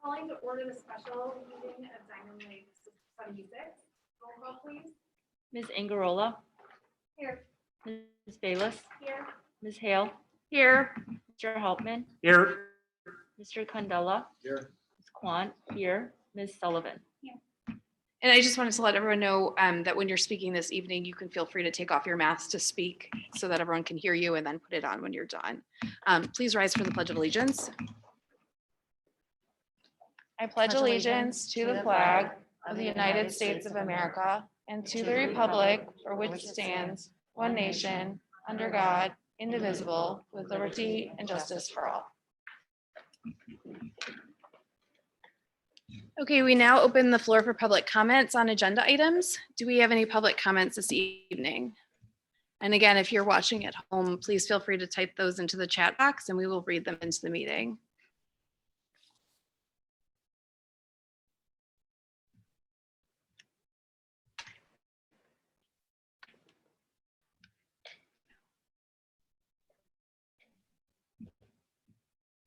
Calling to order the special meeting of Diamond Lake 76. Roll call, please. Ms. Angarola, Here. Ms. Bayless, Here. Ms. Hale, Here. Mr. Hauptman, Here. Mr. Candela, Here. Ms. Quant, here, Ms. Sullivan. And I just wanted to let everyone know that when you're speaking this evening, you can feel free to take off your mask to speak so that everyone can hear you and then put it on when you're done. Please rise for the Pledge of Allegiance. I pledge allegiance to the flag of the United States of America and to the republic for which it stands, one nation, under God, indivisible, with liberty and justice for all. Okay, we now open the floor for public comments on agenda items. Do we have any public comments this evening? And again, if you're watching at home, please feel free to type those into the chat box and we will read them into the meeting.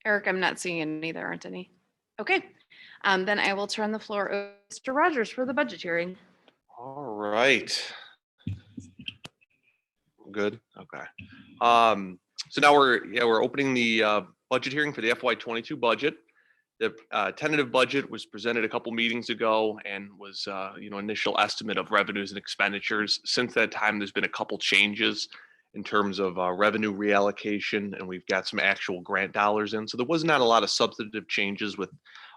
Eric, I'm not seeing any. There aren't any. Okay, then I will turn the floor over to Mr. Rogers for the budget hearing. All right. Good. Okay. So now we're opening the budget hearing for the FY22 budget. The tentative budget was presented a couple meetings ago and was initial estimate of revenues and expenditures. Since that time, there's been a couple changes in terms of revenue reallocation, and we've got some actual grant dollars in. So there was not a lot of substantive changes with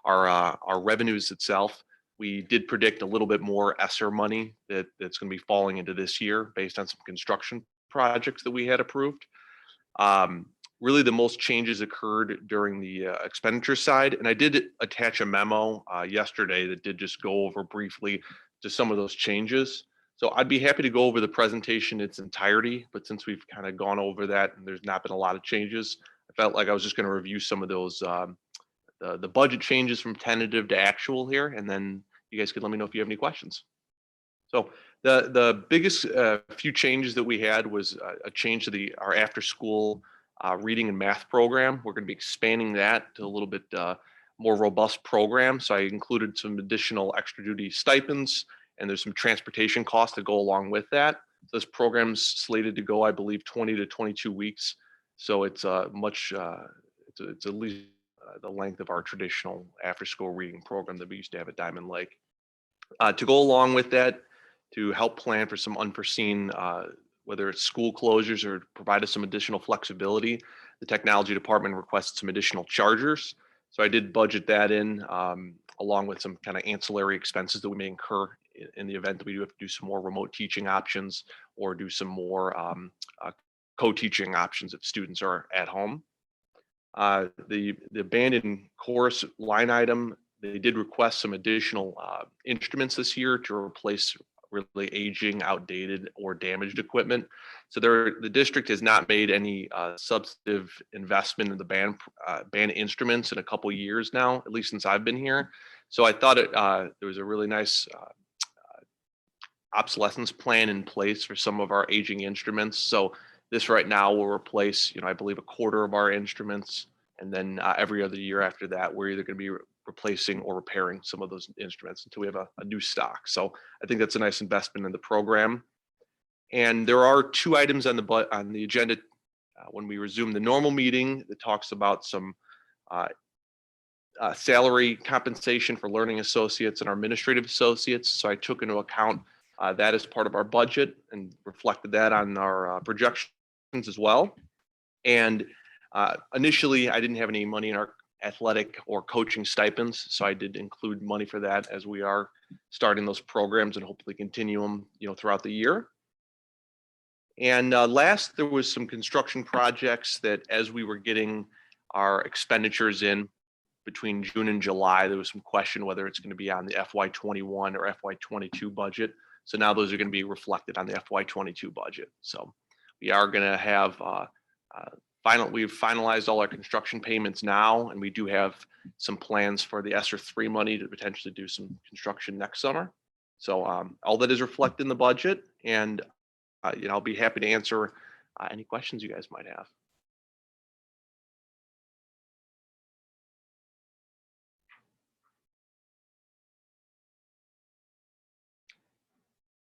our revenues itself. We did predict a little bit more ESSER money that's going to be falling into this year based on some construction projects that we had approved. Really, the most changes occurred during the expenditure side, and I did attach a memo yesterday that did just go over briefly just some of those changes. So I'd be happy to go over the presentation in its entirety, but since we've kind of gone over that and there's not been a lot of changes, I felt like I was just going to review some of those the budget changes from tentative to actual here, and then you guys could let me know if you have any questions. So the biggest few changes that we had was a change to our after school reading and math program. We're going to be expanding that to a little bit more robust program. So I included some additional extra duty stipends, and there's some transportation costs that go along with that. So this program's slated to go, I believe, 20 to 22 weeks. So it's it's at least the length of our traditional after school reading program that we used to have at Diamond Lake. To go along with that, to help plan for some unforeseen, whether it's school closures or provide us some additional flexibility, the technology department requested some additional chargers. So I did budget that in along with some kind of ancillary expenses that we may incur in the event that we do have to do some more remote teaching options or do some more co-teaching options if students are at home. The band and chorus line item, they did request some additional instruments this year to replace really aging, outdated, or damaged equipment. So the district has not made any substantive investment in the band instruments in a couple of years now, at least since I've been here. So I thought there was a really nice obsolescence plan in place for some of our aging instruments. So this right now will replace, I believe, a quarter of our instruments, and then every other year after that, we're either going to be replacing or repairing some of those instruments until we have a new stock. So I think that's a nice investment in the program. And there are two items on the agenda when we resume the normal meeting that talks about some salary compensation for learning associates and our administrative associates. So I took into account that as part of our budget and reflected that on our projections as well. And initially, I didn't have any money in our athletic or coaching stipends, so I did include money for that as we are starting those programs and hopefully continue them, throughout the year. And last, there was some construction projects that as we were getting our expenditures in between June and July, there was some question whether it's going to be on the FY21 or FY22 budget. So now those are going to be reflected on the FY22 budget. So we are going to have we've finalized all our construction payments now, and we do have some plans for the ESSER 3 money to potentially do some construction next summer. So all that is reflected in the budget, and I'll be happy to answer any questions you guys might have.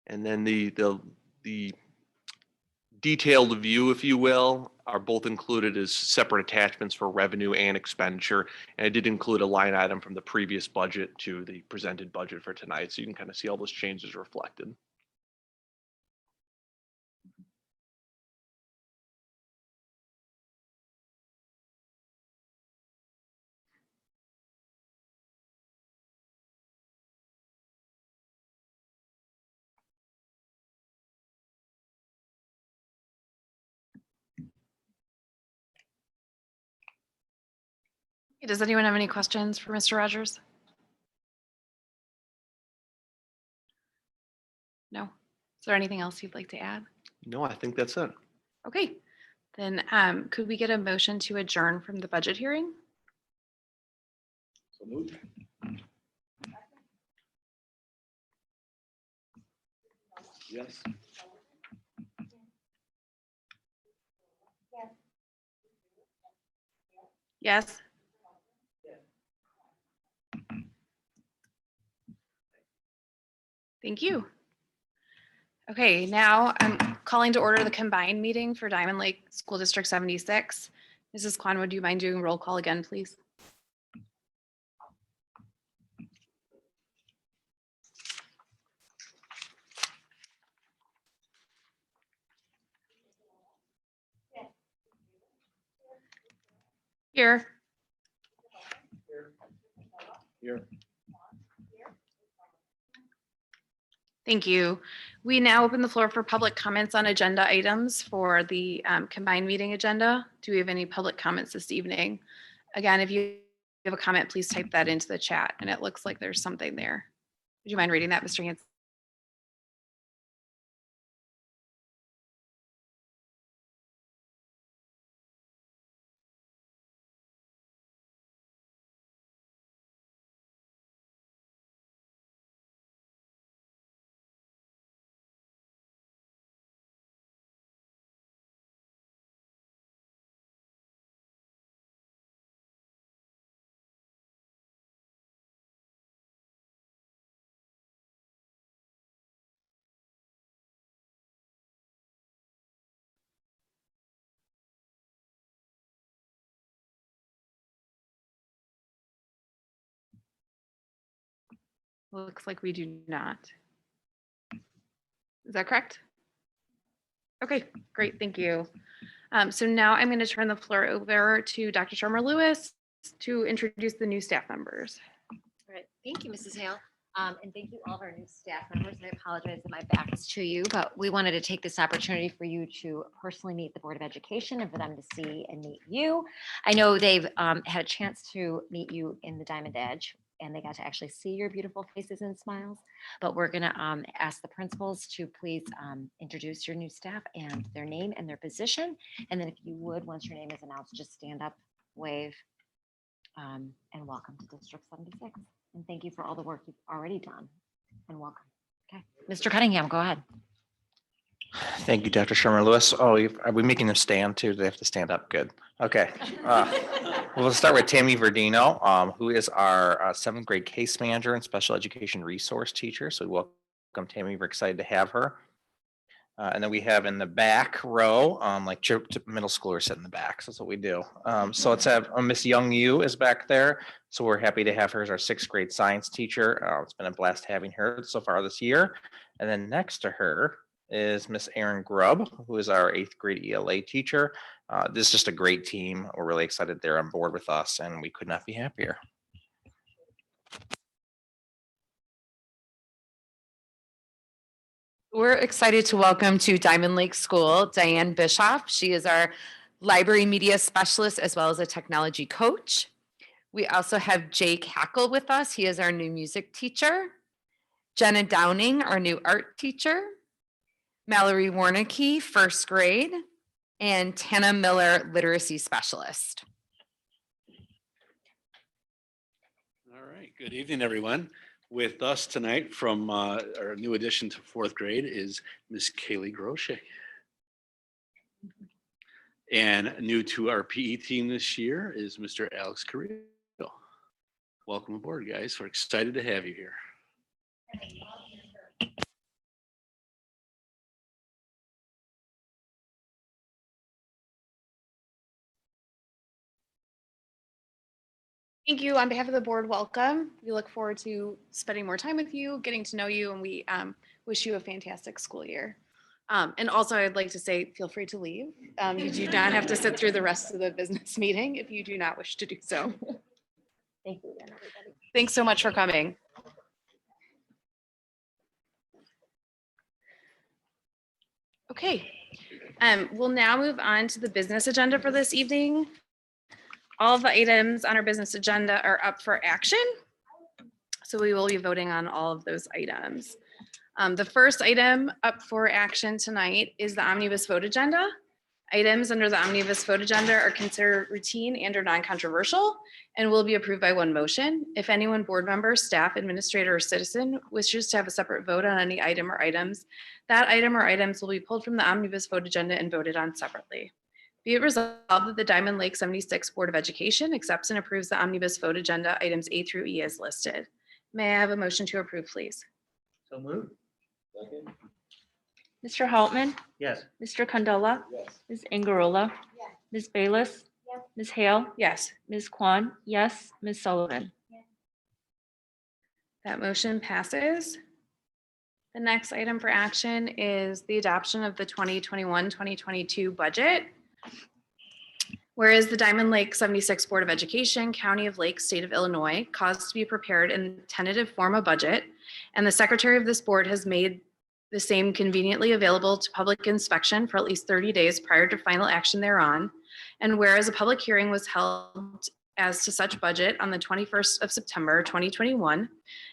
And then the detailed view, if you will, are both included as separate attachments for revenue and expenditure. And I did include a line item from the previous budget to the presented budget for tonight. So you can kind of see all those changes reflected. Does anyone have any questions for Mr. Rogers? No. Is there anything else you'd like to add? No, I think that's it. Okay, then could we get a motion to adjourn from the budget hearing? So moved. Yes. Yes. Thank you. Okay, now I'm calling to order the combined meeting for Diamond Lake School District 76. Mrs. Kwan, would you mind doing roll call again, please? Here. Here. Thank you. We now open the floor for public comments on agenda items for the combined meeting agenda. Do we have any public comments this evening? Again, if you have a comment, please type that into the chat, and it looks like there's something there. Would you mind reading that, Mr. Hanson? Looks like we do not. Is that correct? Okay, great, thank you. So now I'm going to turn the floor over to Dr. Shermer Lewis to introduce the new staff members. All right, thank you, Mrs. Hale. And thank you all of our new staff members. I apologize that my back is to you, but we wanted to take this opportunity for you to personally meet the Board of Education and for them to see and meet you. I know they've had a chance to meet you in the Diamond Edge and they got to actually see your beautiful faces and smiles, but we're gonna ask the principals to please introduce your new staff and their name and their position. And then if you would, once your name is announced, just stand up, wave, and welcome to District 76. And thank you for all the work you've already done and welcome. Okay, Mr. Cunningham, go ahead. Thank you, Dr. Shermer Lewis. Oh, are we making them stand too? Do they have to stand up? Good. Okay. We'll start with Tammy Verdino, who is our seventh grade case manager and special education resource teacher. So we welcome Tammy. We're excited to have her. And then we have in the back row, like middle schoolers sit in the back. So that's what we do. So let's have Miss Young Yu is back there. So we're happy to have her as our sixth grade science teacher. It's been a blast having her so far this year. And then next to her is Miss Erin Grubb, who is our eighth grade ELA teacher. This is just a great team. We're really excited they're on board with us and we could not be happier. We're excited to welcome to Diamond Lake School, Diane Bischoff. She is our library media specialist as well as a technology coach. We also have Jake Hackle with us. He is our new music teacher. Jenna Downing, our new art teacher. Mallory Warnicki, first grade. And Tana Miller, literacy specialist. All right, good evening, everyone. With us tonight from our new addition to fourth grade is Miss Kaylee Groche. And new to our PE team this year is Mr. Alex Carrillo. Welcome aboard, guys. We're excited to have you here. Thank you. On behalf of the board, welcome. We look forward to spending more time with you, getting to know you, and we wish you a fantastic school year. And also, I'd like to say, feel free to leave. You do not have to sit through the rest of the business meeting if you do not wish to do so. Thank you again, everybody. Thanks so much for coming. Okay, we'll now move on to the business agenda for this evening. All the items on our business agenda are up for action. So we will be voting on all of those items. The first item up for action tonight is the omnibus vote agenda. Items under the omnibus vote agenda are considered routine and or non-controversial and will be approved by one motion. If anyone, board member, staff, administrator, or citizen wishes to have a separate vote on any item or items, that item or items will be pulled from the omnibus vote agenda and voted on separately. Be it resolved that the Diamond Lake 76 Board of Education accepts and approves the omnibus vote agenda items A through E as listed. May I have a motion to approve, please? So moved. Second. Mr. Hauptman, Yes. Mr. Candela, Yes. Ms. Ingerola, Ms. Bayless, Ms. Hale, Yes, Ms. Kwan, yes, Ms. Sullivan. that motion passes. The next item for action is the adoption of the 2021-2022 budget. Whereas the Diamond Lake 76 Board of Education, County of Lake, State of Illinois, caused to be prepared in tentative form a budget, and the secretary of this board has made the same conveniently available to public inspection for at least 30 days prior to final action thereon. And whereas a public hearing was held as to such budget on the 21st of September, 2021,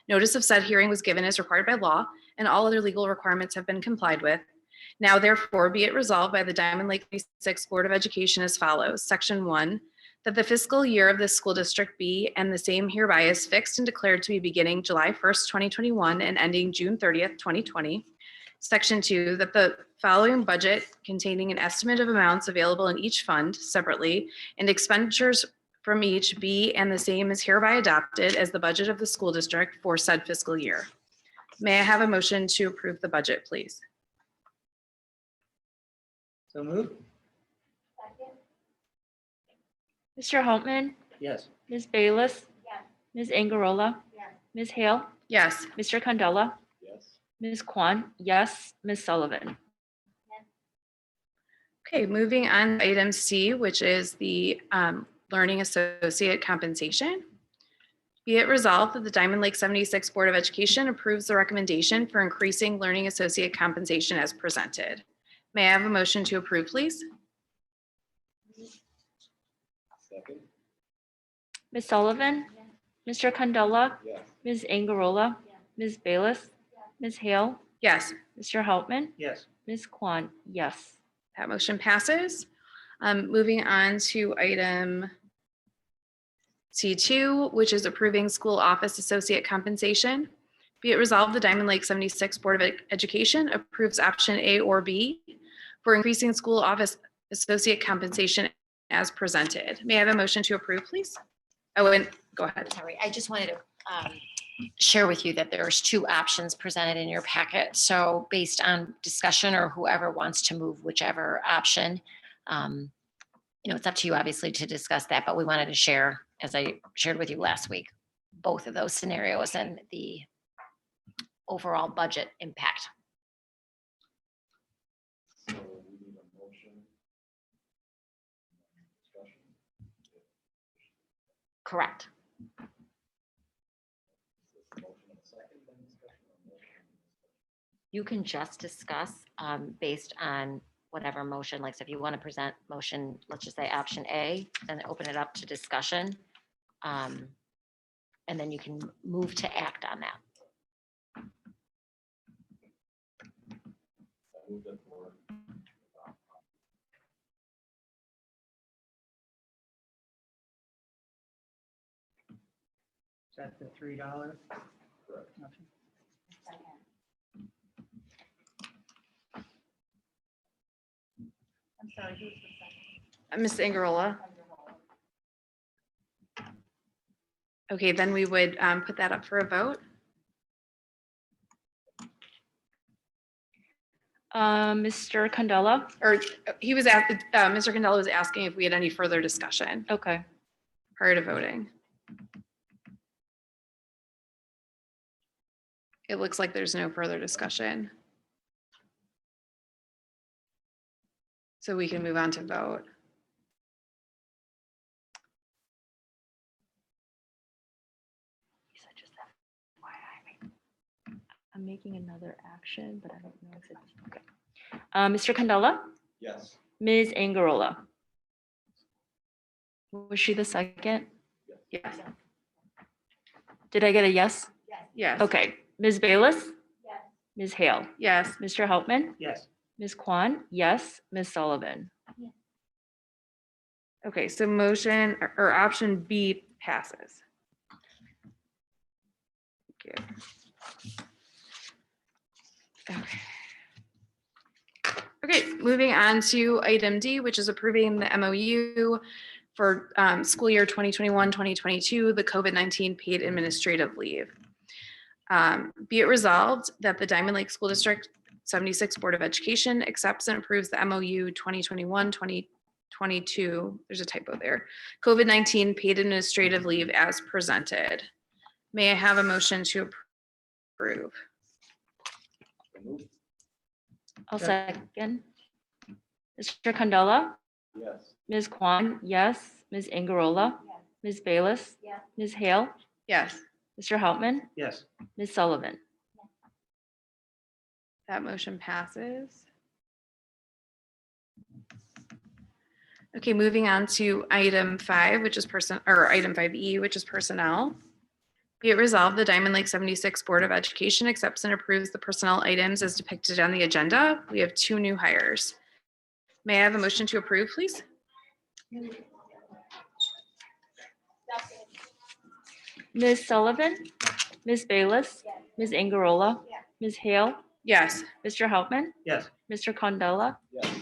notice of said hearing was given as required by law, and all other legal requirements have been complied with. Now therefore be it resolved by the Diamond Lake 76 Board of Education as follows. Section 1, that the fiscal year of this school district be and the same hereby is fixed and declared to be beginning July 1st, 2021 and ending June 30th, 2020. Section 2, that the following budget containing an estimate of amounts available in each fund separately and expenditures from each be and the same is hereby adopted as the budget of the school district for said fiscal year. May I have a motion to approve the budget, please? So moved. Mr. Hauptman, Yes. Ms. Bayless, Ms. Ingerola, Ms. Hale, Yes, Mr. Candela, Yes. Ms. Kwan, yes, Ms. Sullivan. okay, moving on to item C, which is the Learning Associate Compensation. Be it resolved that the Diamond Lake 76 Board of Education approves the recommendation for increasing Learning Associate compensation as presented. May I have a motion to approve, please? Second. Ms. Sullivan, Mr. Candela, Yes. Ms. Ingerola, Ms. Bayless, Ms. Hale, Yes, Mr. Hauptman, Yes. Ms. Kwan, yes. that motion passes. Moving on to item C2, which is approving school office associate compensation. Be it resolved, the Diamond Lake 76 Board of Education approves option A or B for increasing school office associate compensation as presented. May I have a motion to approve, please? Oh, and go ahead. Sorry, I just wanted to share with you that there's two options presented in your packet. So based on discussion or whoever wants to move whichever option, it's up to you obviously to discuss that, but we wanted to share, as I shared with you last week, both of those scenarios and the overall budget impact. So we need a motion. Discussion. Correct. Motion and second, then discussion or motion. You can just discuss based on whatever motion, like so if you want to present motion, let's just say option A, then open it up to discussion. And then you can move to act on that. I move that board. Is that the $3? Correct. option? I'm sorry, who's the second? Ms. Ingerola. Okay, then we would put that up for a vote. Mr. Candela, Or he was Mr. Candela was asking if we had any further discussion okay. prior to voting. It looks like there's no further discussion. So we can move on to vote. I'm making another action, but I don't know if it's, okay. Mr. Candela, Yes. Ms. Angarola. Was she the second? Yes. Did I get a yes? Yes. Okay, Ms. Bayless? Yes. Ms. Hale? Yes. Mr. Hauptman? Yes. Ms. Kwan? Yes. Ms. Sullivan? Okay, so motion or option B passes. Thank you. Okay. Okay, moving on to item D, which is approving the MOU for school year 2021-2022, the COVID-19 paid administrative leave. Be it resolved that the Diamond Lake School District 76 Board of Education accepts and approves the MOU 2021-2022, there's a typo there, COVID-19 paid administrative leave as presented. May I have a motion to approve? I'll second. Mr. Candela? Yes. Ms. Kwan? Yes. Ms. Angarola? Ms. Bayless? Yes. Ms. Hale? Yes, Mr. Hauptman? Yes. Ms. Sullivan? that motion passes. Okay, moving on to item 5, which is item 5E, which is personnel. Be it resolved, the Diamond Lake 76 Board of Education accepts and approves the personnel items as depicted on the agenda. We have 2 new hires. May I have a motion to approve, please? Ms. Sullivan? Ms. Bayless? Ms. Angarola? Ms. Hale? Yes. Mr. Hauptman? Yes. Mr. Candela? Yes.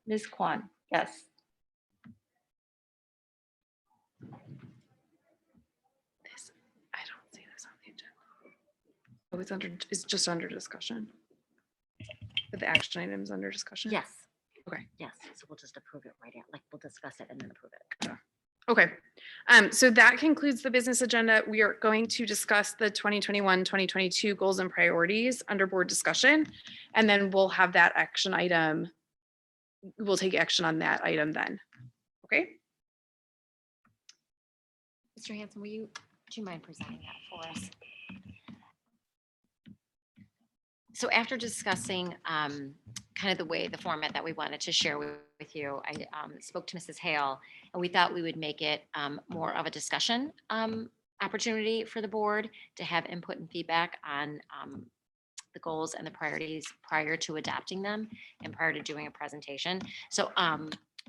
Ms. Kwan? Yes. I don't see this on the agenda. Oh, it's just under discussion. But the action item is under discussion? Yes. Okay. Yes, so we'll just approve it right at, like, we'll discuss it and then approve it. Okay, so that concludes the business agenda. We are going to discuss the 2021-2022 goals and priorities under board discussion. And then we'll have that action item. We'll take action on that item then. Okay, Mr. Hanson, do you mind presenting that for us? So after discussing kind of the format that we wanted to share with you, I spoke to Mrs. Hale, and we thought we would make it more of a discussion opportunity for the board to have input and feedback on the goals and the priorities prior to adopting them and prior to doing a presentation. So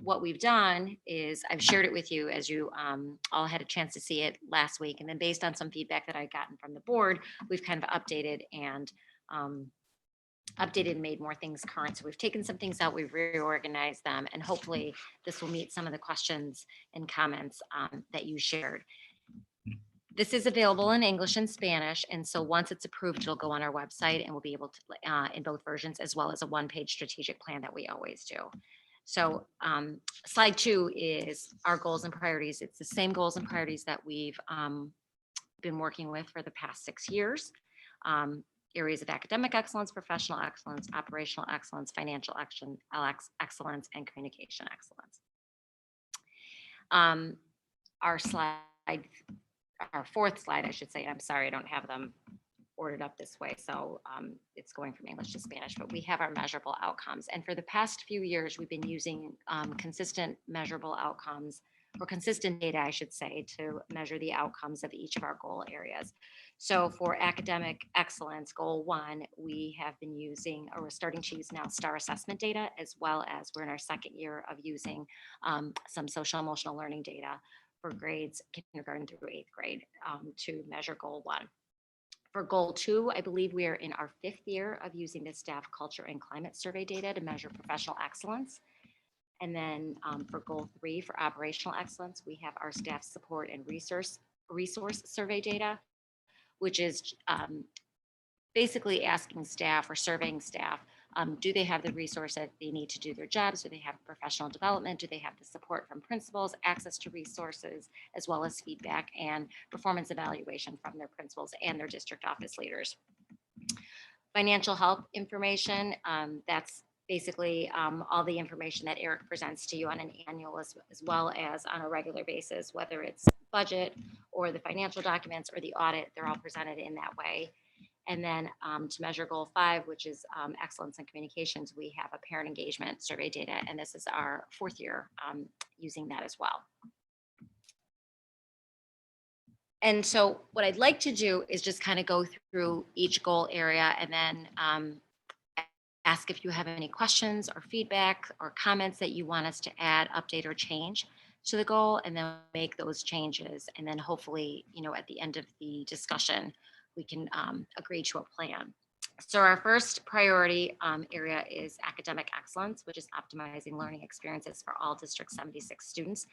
what we've done is I've shared it with you as you all had a chance to see it last week. And then based on some feedback that I'd gotten from the board, we've kind of updated and made more things current. So we've taken some things out, we've reorganized them, and hopefully this will meet some of the questions and comments that you shared. This is available in English and Spanish. And so once it's approved, it'll go on our website and we'll be able to, in both versions, as well as a 1-page strategic plan that we always do. So slide 2 is our goals and priorities. It's the same goals and priorities that we've been working with for the past 6 years. Areas of academic excellence, professional excellence, operational excellence, financial excellence, and communication excellence. Our 4th slide, I should say, I'm sorry, I don't have them ordered up this way. So it's going from English to Spanish, but we have our measurable outcomes. And for the past few years, we've been using consistent measurable outcomes, or consistent data, I should say, to measure the outcomes of each of our goal areas. So for academic excellence, goal 1, we have been using, or we're starting to use now, STAR assessment data, as well as we're in our 2nd year of using some social emotional learning data for grades kindergarten through 8th grade to measure goal 1. For goal 2, I believe we are in our 5th year of using the staff culture and climate survey data to measure professional excellence. And then for goal 3, for operational excellence, we have our staff support and resource survey data, which is basically asking staff or surveying staff, do they have the resource that they need to do their jobs? Do they have professional development? Do they have the support from principals, access to resources, as well as feedback and performance evaluation from their principals and their district office leaders? financial help information. That's basically all the information that Eric presents to you on an annual as well as on a regular basis, whether it's budget or the financial documents or the audit, they're all presented in that way. And then to measure goal 5, which is excellence in communications, we have a parent engagement survey data, and this is our 4th year using that as well. And so what I'd like to do is just kind of go through each goal area and then ask if you have any questions or feedback or comments that you want us to add, update, or change to the goal, and then make those changes. And then hopefully, at the end of the discussion, we can agree to a plan. So our first priority area is academic excellence, which is optimizing learning experiences for all District 76 students.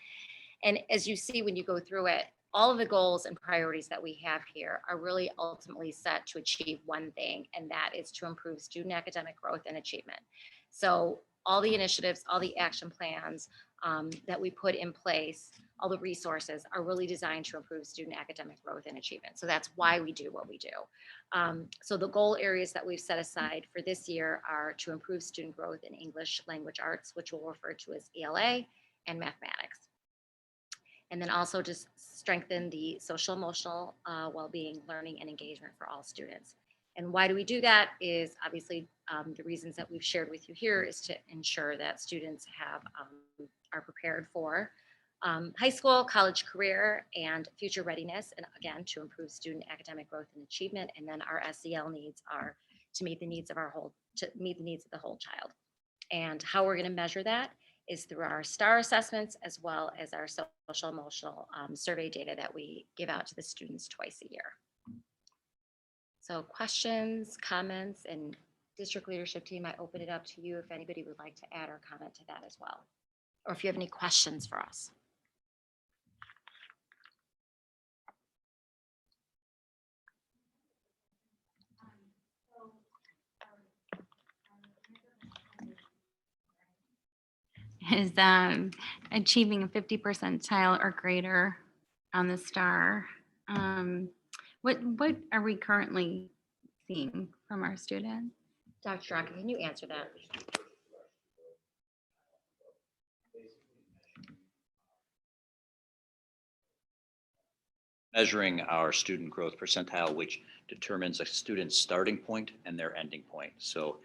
And as you see, when you go through it, all of the goals and priorities that we have here are really ultimately set to achieve one thing, and that is to improve student academic growth and achievement. So all the initiatives, all the action plans that we put in place, all the resources are really designed to improve student academic growth and achievement. So that's why we do what we do. So the goal areas that we've set aside for this year are to improve student growth in English language arts, which we'll refer to as ELA, and mathematics. And then also just strengthen the social emotional well-being, learning, and engagement for all students. And why do we do that is obviously the reasons that we've shared with you here is to ensure that students are prepared for high school, college career, and future readiness. And again, to improve student academic growth and achievement. And then our SEL needs are to meet the needs of the whole child. And how we're going to measure that is through our STAR assessments, as well as our social emotional survey data that we give out to the students twice a year. So questions, comments, and district leadership team, I open it up to you if anybody would like to add or comment to that as well. Or if you have any questions for us. Is achieving a 50 percentile or greater on the STAR. What are we currently seeing from our students? Dr. Straka, can you answer that? Measuring our student growth percentile, which determines a student's starting point and their ending point. So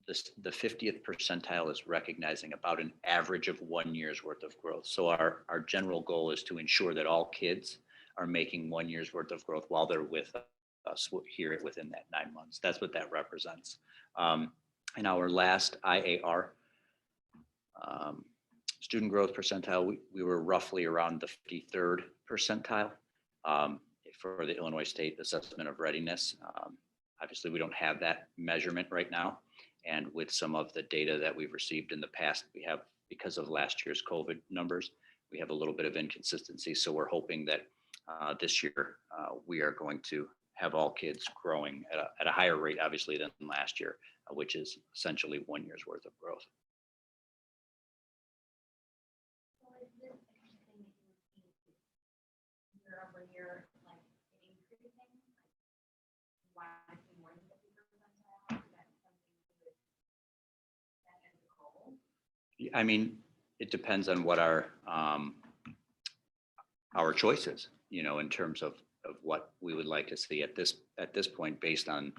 the 50th percentile is recognizing about an average of 1 year's worth of growth. So our general goal is to ensure that all kids are making 1 year's worth of growth while they're with us here within that 9 months. That's what that represents. In our last IAR, student growth percentile, we were roughly around the 53rd percentile for the Illinois State Assessment of Readiness. Obviously, we don't have that measurement right now. And with some of the data that we've received in the past, we have, because of last year's COVID numbers, we have a little bit of inconsistency. So we're hoping that this year we are going to have all kids growing at a higher rate, obviously, than last year, which is essentially 1 year's worth of growth. Year-over-year, like increasing, why more than 50 percentile? Is that something you would set as a goal? I mean, it depends on what our choice is, in terms of what we would like to see at this point, based on,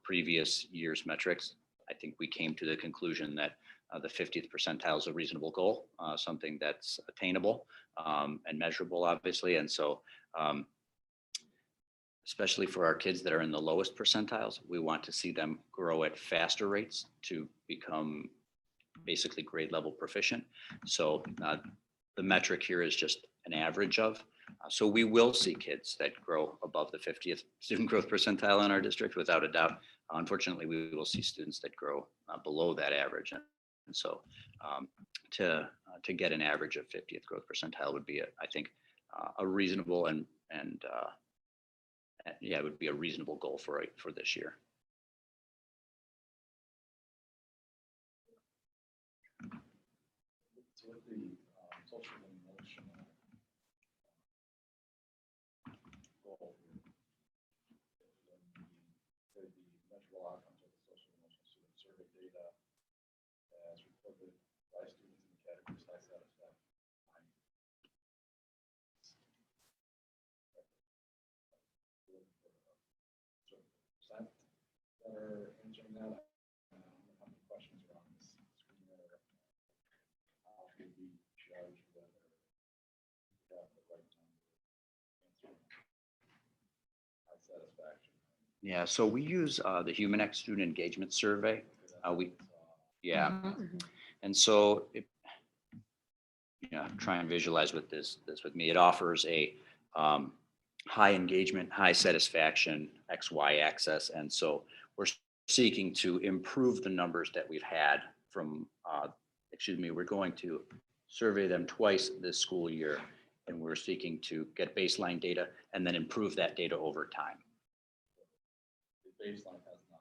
previous year's metrics. I think we came to the conclusion that the 50th percentile is a reasonable goal, something that's attainable and measurable, obviously. And so, especially for our kids that are in the lowest percentiles, we want to see them grow at faster rates to become basically grade level proficient. So the metric here is just an average of. So we will see kids that grow above the 50th student growth percentile in our district, without a doubt. Unfortunately, we will see students that grow below that average. And so to get an average of 50th growth percentile would be, I think, a reasonable and it would be a reasonable goal for this year. So with the social and emotional goal, there'd be the by students in the categories high satisfaction. Percent that are answering that. How many questions are on this screen there? How can we judge whether we have the right number answering high satisfaction? Yeah, so we use the HumanX Student Engagement Survey. Yeah. And so, try and visualize with this with me. It offers a high engagement, high satisfaction, XY axis. And so we're seeking to improve the numbers that we've had from, we're going to survey them twice this school year. And we're seeking to get baseline data and then improve that data over time. The baseline has not.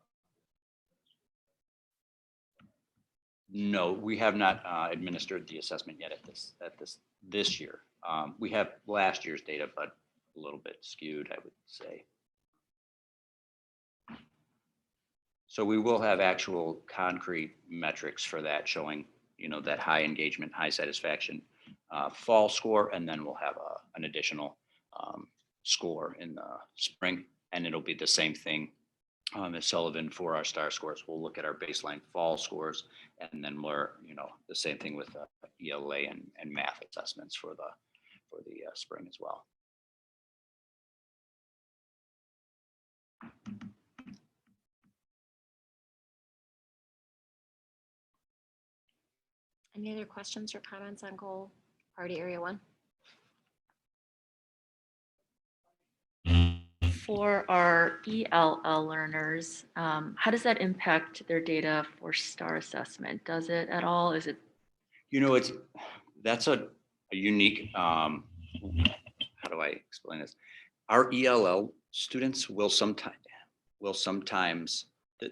No, we have not administered the assessment yet this year. We have last year's data, but a little bit skewed, I would say. So we will have actual concrete metrics for that showing, that high engagement, high satisfaction fall score, and then we'll have an additional score in the spring, and it'll be the same thing. Ms. Sullivan, for our STAR scores, we'll look at our baseline fall scores, and then we're, the same thing with ELA and math assessments for the spring as well. Any other questions or comments on goal priority area 1? For our ELL learners, how does that impact their data for STAR assessment? Does it at all? Is it? That's a unique, how do I explain this? Our ELL students will sometimes,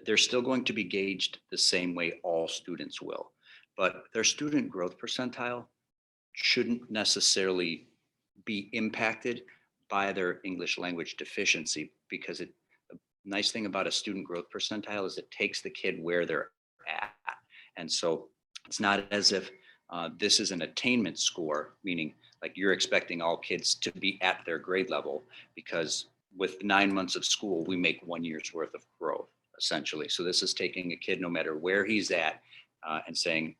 they're still going to be gauged the same way all students will, but their student growth percentile shouldn't necessarily be impacted by their English language deficiency, because the nice thing about a student growth percentile is it takes the kid where they're at. And so it's not as if this is an attainment score, meaning like you're expecting all kids to be at their grade level, because with 9 months of school, we make 1 year's worth of growth, essentially. So this is taking a kid no matter where he's at and saying,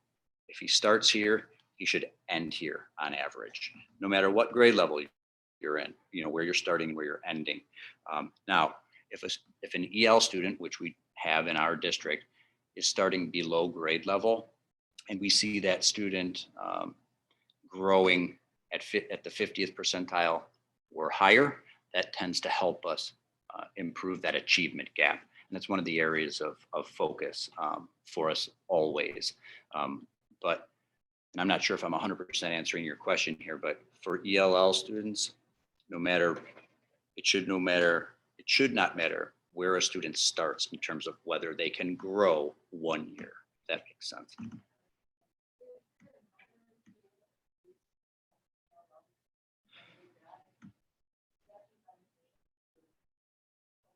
if he starts here, he should end here on average, no matter what grade level you're in, where you're starting, where you're ending. Now, if an EL student, which we have in our district, is starting below grade level, and we see that student growing at the 50th percentile or higher, that tends to help us improve that achievement gap. And that's one of the areas of focus for us always. But and I'm not sure if I'm 100% answering your question here, but for ELL students, it should not matter where a student starts in terms of whether they can grow 1 year. If that makes sense.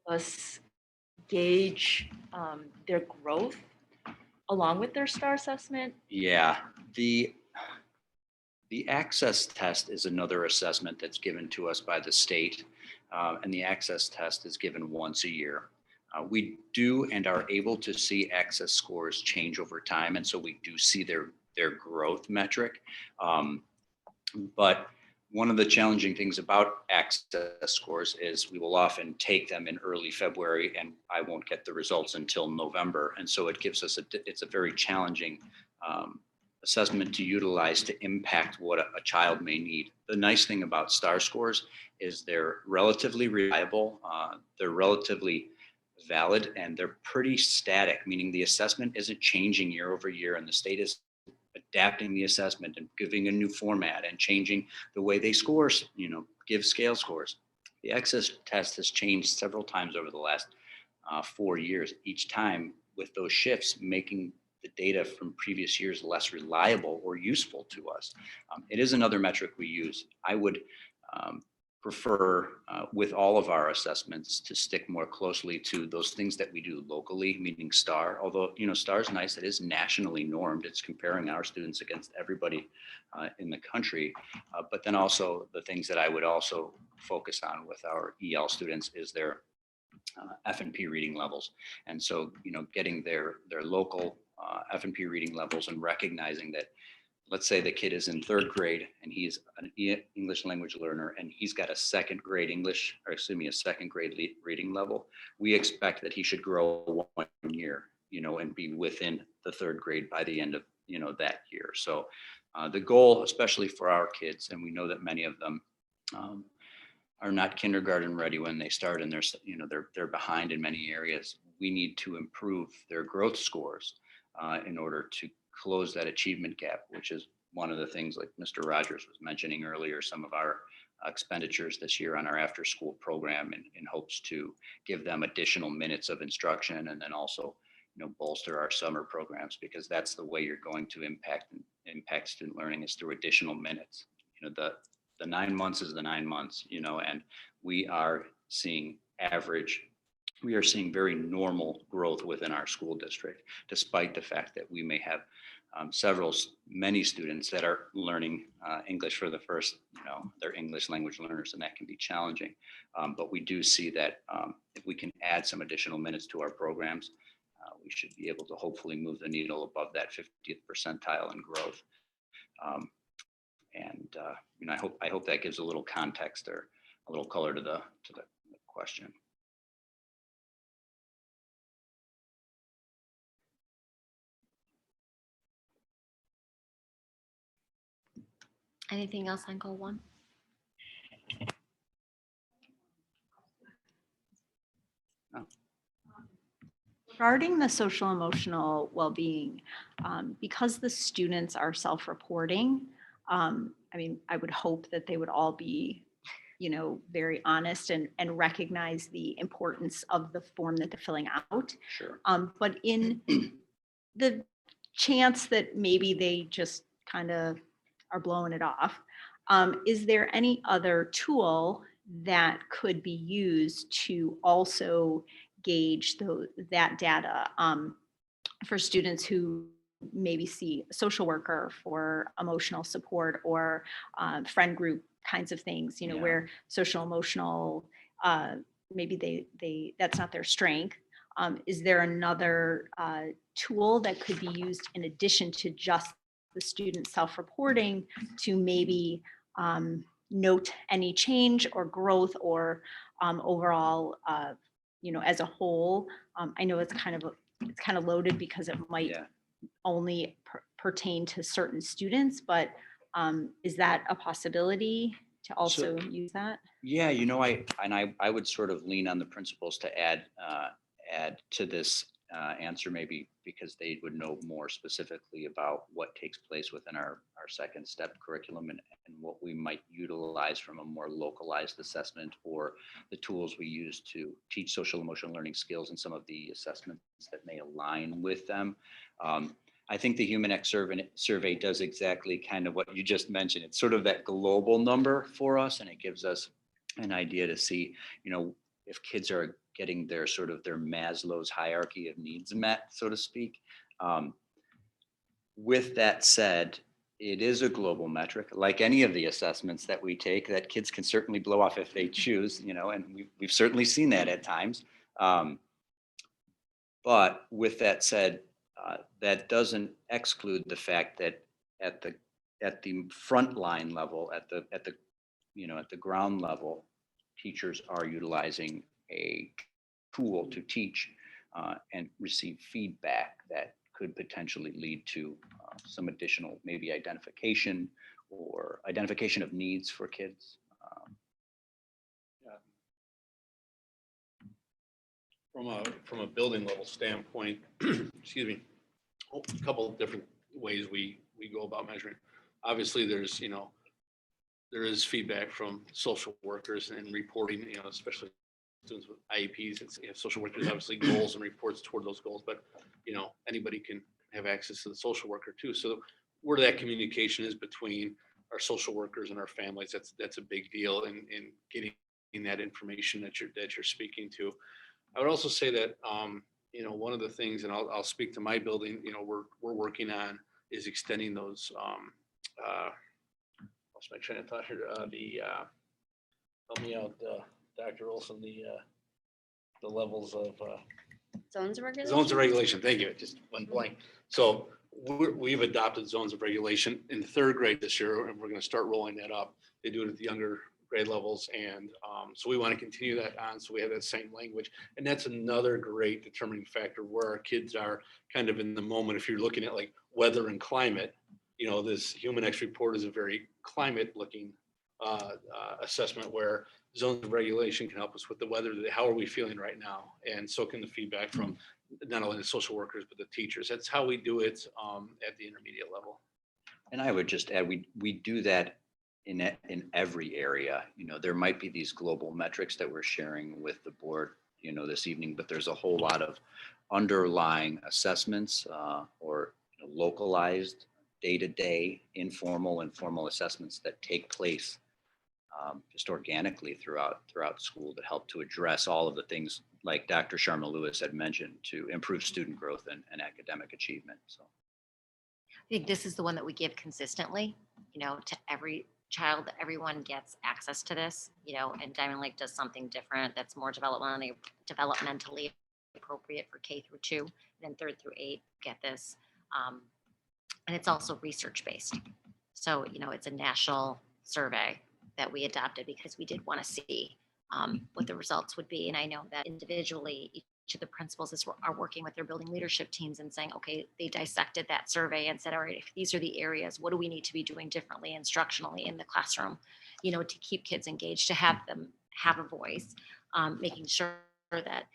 Us gauge their growth along with their STAR assessment? Yeah, the access test is another assessment that's given to us by the state, and the access test is given once a year. We do and are able to see access scores change over time, and so we do see their growth metric. But one of the challenging things about access scores is we will often take them in early February, and I won't get the results until November. And so it gives us it's a very challenging assessment to utilize to impact what a child may need. The nice thing about STAR scores is they're relatively reliable, they're relatively valid, and they're pretty static, meaning the assessment isn't changing year over year, and the state is adapting the assessment and giving a new format and changing the way they score, give scale scores. The access test has changed several times over the last 4 years, each time with those shifts making the data from previous years less reliable or useful to us. It is another metric we use. I would prefer with all of our assessments to stick more closely to those things that we do locally, meaning STAR. Although, you know, STAR is nice, it is nationally normed. It's comparing our students against everybody in the country. But then also the things that I would also focus on with our EL students is their F&P reading levels. And so, you know, getting their local F&P reading levels and recognizing that, let's say the kid is in third grade and he's an English language learner and he's got a second grade English, or excuse me, a second grade reading level. We expect that he should grow 1 year, you know, and be within the third grade by the end of, you know, that year. So the goal, especially for our kids, and we know that many of them are not kindergarten ready when they start, and they're, you know, they're behind in many areas. We need to improve their growth scores in order to close that achievement gap, which is one of the things, like Mr. Rogers was mentioning earlier, some of our expenditures this year on our after school program in hopes to give them additional minutes of instruction, and then also, you know, bolster our summer programs, because that's the way you're going to impact student learning, is through additional minutes. You know, the 9 months is the 9 months, you know, and we are seeing very normal growth within our school district, despite the fact that we may have many students that are learning English for the first, you know, they're English language learners, and that can be challenging. But we do see that if we can add some additional minutes to our programs, we should be able to hopefully move the needle above that 50th percentile in growth. You know, I hope that gives a little context or a little color to the question. Anything else on goal 1? Regarding the social emotional well-being, because the students are self-reporting, I mean, I would hope that they would all be, you know, very honest and recognize the importance of the form that they're filling out. Sure. But in the chance that maybe they just kind of are blowing it off, is there any other tool that could be used to also gauge that data for students who maybe see a social worker for emotional support, or friend group kinds of things, you know, Yeah. where social emotional, maybe they that's not their strength. Is there another tool that could be used in addition to just the student self-reporting to maybe note any change or growth, or overall, you know, as a whole? I know it's kind of loaded because it might Yeah. only pertain to certain students, but is that a possibility to also use that? Yeah, you know, I would sort of lean on the principals to add to this answer, maybe because they would know more specifically about what takes place within our second step curriculum, and what we might utilize from a more localized assessment, or the tools we use to teach social emotional learning skills, and some of the assessments that may align with them. I think the Human X survey does exactly kind of what you just mentioned. It's sort of that global number for us, and it gives us an idea to see, you know, if kids are getting their sort of their Maslow's hierarchy of needs met, so to speak. With that said, it is a global metric, like any of the assessments that we take, that kids can certainly blow off if they choose, you know, and we've certainly seen that at times. But with that said, that doesn't exclude the fact that at the frontline level, at the you know, at the ground level, teachers are utilizing a tool to teach and receive feedback that could potentially lead to some additional, maybe identification of needs for kids. From a building level standpoint, excuse me, a couple of different ways we go about measuring. Obviously, there is feedback from social workers and reporting, you know, especially students with IEPs. It's, you know, social workers obviously goals and reports toward those goals, but, you know, anybody can have access to the social worker too. So where that communication is between our social workers and our families. That's a big deal in getting that information that you're speaking to. I would also say that, one of the things, and I'll speak to my building, we're working on is extending those, lost my train of thought here, help me out, Dr. Olson, the levels of, Zones of regulation? zones of regulation. Thank you. It just went blank. So we've adopted zones of regulation in third grade this year, and we're going to start rolling that up. They do it at the younger grade levels. And so we want to continue that on. So we have that same language. And that's another great determining factor where our kids are kind of in the moment. If you're looking at like weather and climate, this Human X report is a very climate looking assessment where zones of regulation can help us with the weather. How are we feeling right now? And so can the feedback from not only the social workers, but the teachers. That's how we do it at the intermediate level. And I would just add, we do that in every area. There might be these global metrics that we're sharing with the board, this evening, but there's a whole lot of underlying assessments or localized day-to-day informal and formal assessments that take place just organically throughout school that help to address all of the things like Dr. Sharma Lewis had mentioned to improve student growth and academic achievement. So I think this is the one that we give consistently, to every child. Everyone gets access to this, and Diamond Lake does something different that's more developmentally appropriate for K through 2, then 3rd through 8 get this. And it's also research based. So, it's a national survey that we adopted because we did want to see what the results would be. And I know that individually, each of the principals are working with their building leadership teams and saying, okay, they dissected that survey and said, all right, if these are the areas, what do we need to be doing differently instructionally in the classroom, to keep kids engaged, to have them have a voice, making sure that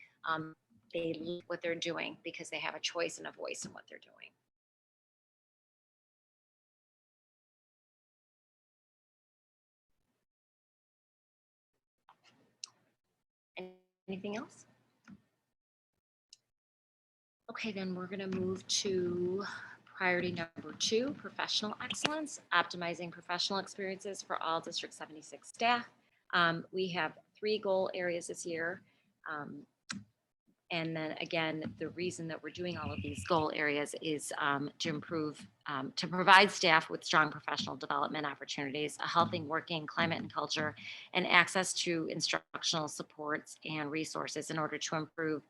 they lead what they're doing because they have a choice and a voice in what they're doing. Anything else? Okay, then we're going to move to priority number 2, professional excellence, optimizing professional experiences for all District 76 staff. We have 3 goal areas this year. And then again, the reason that we're doing all of these goal areas is to provide staff with strong professional development opportunities, a healthy working climate and culture, and access to instructional supports and resources in order to improve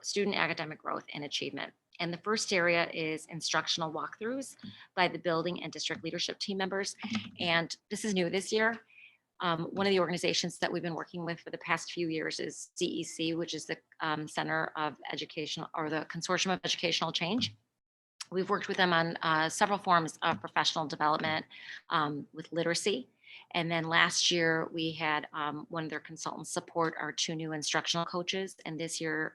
student academic growth and achievement. And the first area is instructional walkthroughs by the building and district leadership team members. And this is new this year. One of the organizations that we've been working with for the past few years is CEC, which is the Center of Educational, or the Consortium of Educational Change. We've worked with them on several forms of professional development with literacy. And then last year we had one of their consultants support our 2 new instructional coaches. And this year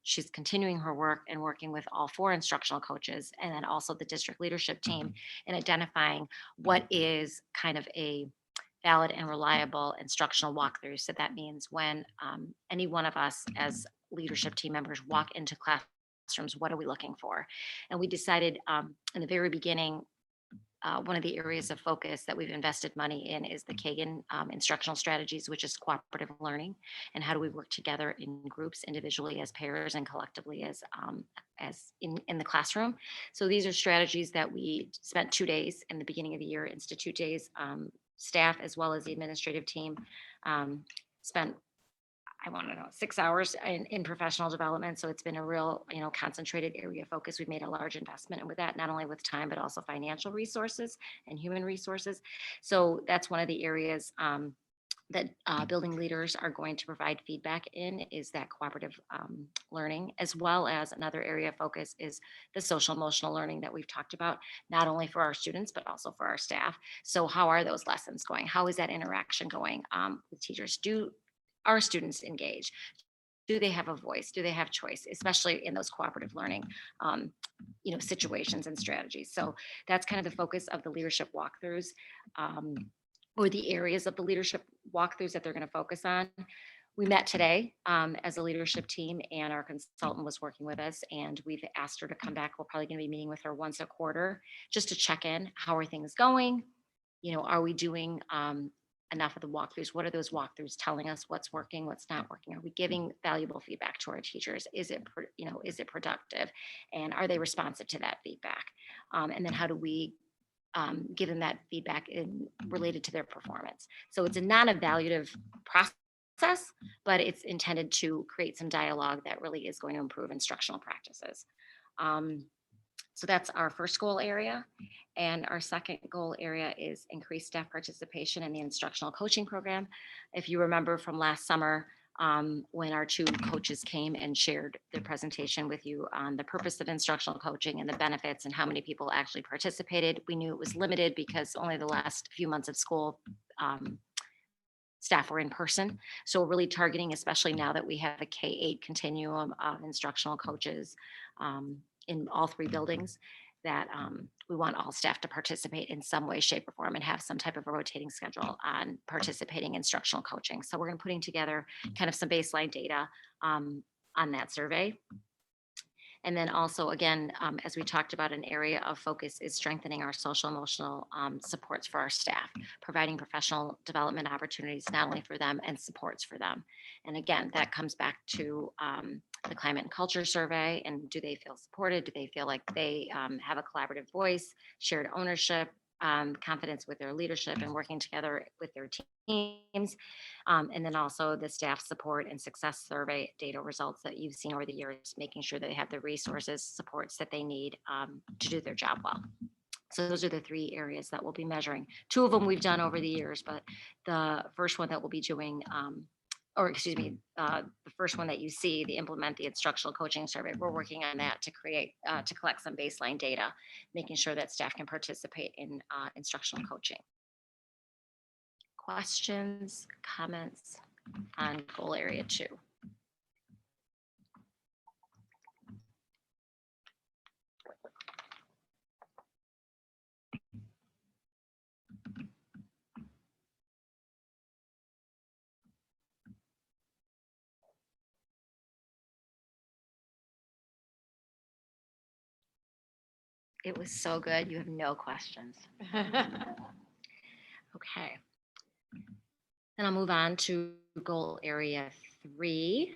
she's continuing her work and working with all 4 instructional coaches and then also the district leadership team in identifying what is kind of a valid and reliable instructional walkthrough. So that means when any one of us as leadership team members walk into classrooms, what are we looking for? And we decided in the very beginning, one of the areas of focus that we've invested money in is the Kagan instructional strategies, which is cooperative learning. And how do we work together in groups, individually as pairs and collectively as in the classroom. So these are strategies that we spent 2 days in the beginning of the year, Institute days, staff as well as the administrative team spent, I want to know, 6 hours in professional development. So it's been a real, concentrated area of focus. We've made a large investment, and with that, not only with time, but also financial resources and human resources. So that's one of the areas that building leaders are going to provide feedback in, is that cooperative learning, as well as another area of focus is the social emotional learning that we've talked about, not only for our students, but also for our staff. So how are those lessons going? How is that interaction going with teachers? Do our students engage? Do they have a voice? Do they have choice, especially in those cooperative learning situations and strategies? So that's kind of the focus of the leadership walkthroughs. Or the areas of the leadership walkthroughs that they're going to focus on. We met today as a leadership team, and our consultant was working with us, and we've asked her to come back. We're probably going to be meeting with her once a quarter just to check in. How are things going? are we doing enough of the walkthroughs? What are those walkthroughs telling us? What's working? What's not working? Are we giving valuable feedback to our teachers? Is it productive? And are they responsive to that feedback? And then how do we give them that feedback related to their performance? So it's a non-evaluative process, but it's intended to create some dialogue that really is going to improve instructional practices. So that's our first goal area. And our second goal area is increased staff participation in the instructional coaching program. If you remember from last summer, when our two coaches came and shared their presentation with you on the purpose of instructional coaching and the benefits and how many people actually participated, we knew it was limited because only the last few months of school staff were in person. So we're really targeting, especially now that we have a K-8 continuum of instructional coaches in all 3 buildings, that we want all staff to participate in some way, shape, or form and have some type of a rotating schedule on participating in instructional coaching. So we're going to putting together kind of some baseline data on that survey. And then also, again, as we talked about, an area of focus is strengthening our social emotional supports for our staff, providing professional development opportunities, not only for them and supports for them. And again, that comes back to the climate and culture survey. And do they feel supported? Do they feel like they have a collaborative voice, shared ownership, confidence with their leadership and working together with their teams? And then also the staff support and success survey data results that you've seen over the years, making sure they have the resources, supports that they need to do their job well. So those are the 3 areas that we'll be measuring. 2 of them we've done over the years, but the first one that we'll be doing, the first one that you see, the implement the instructional coaching survey, we're working on that to collect some baseline data, making sure that staff can participate in instructional coaching. Questions, comments on goal area 2? It was so good. You have no questions. Okay. Then I'll move on to goal area 3,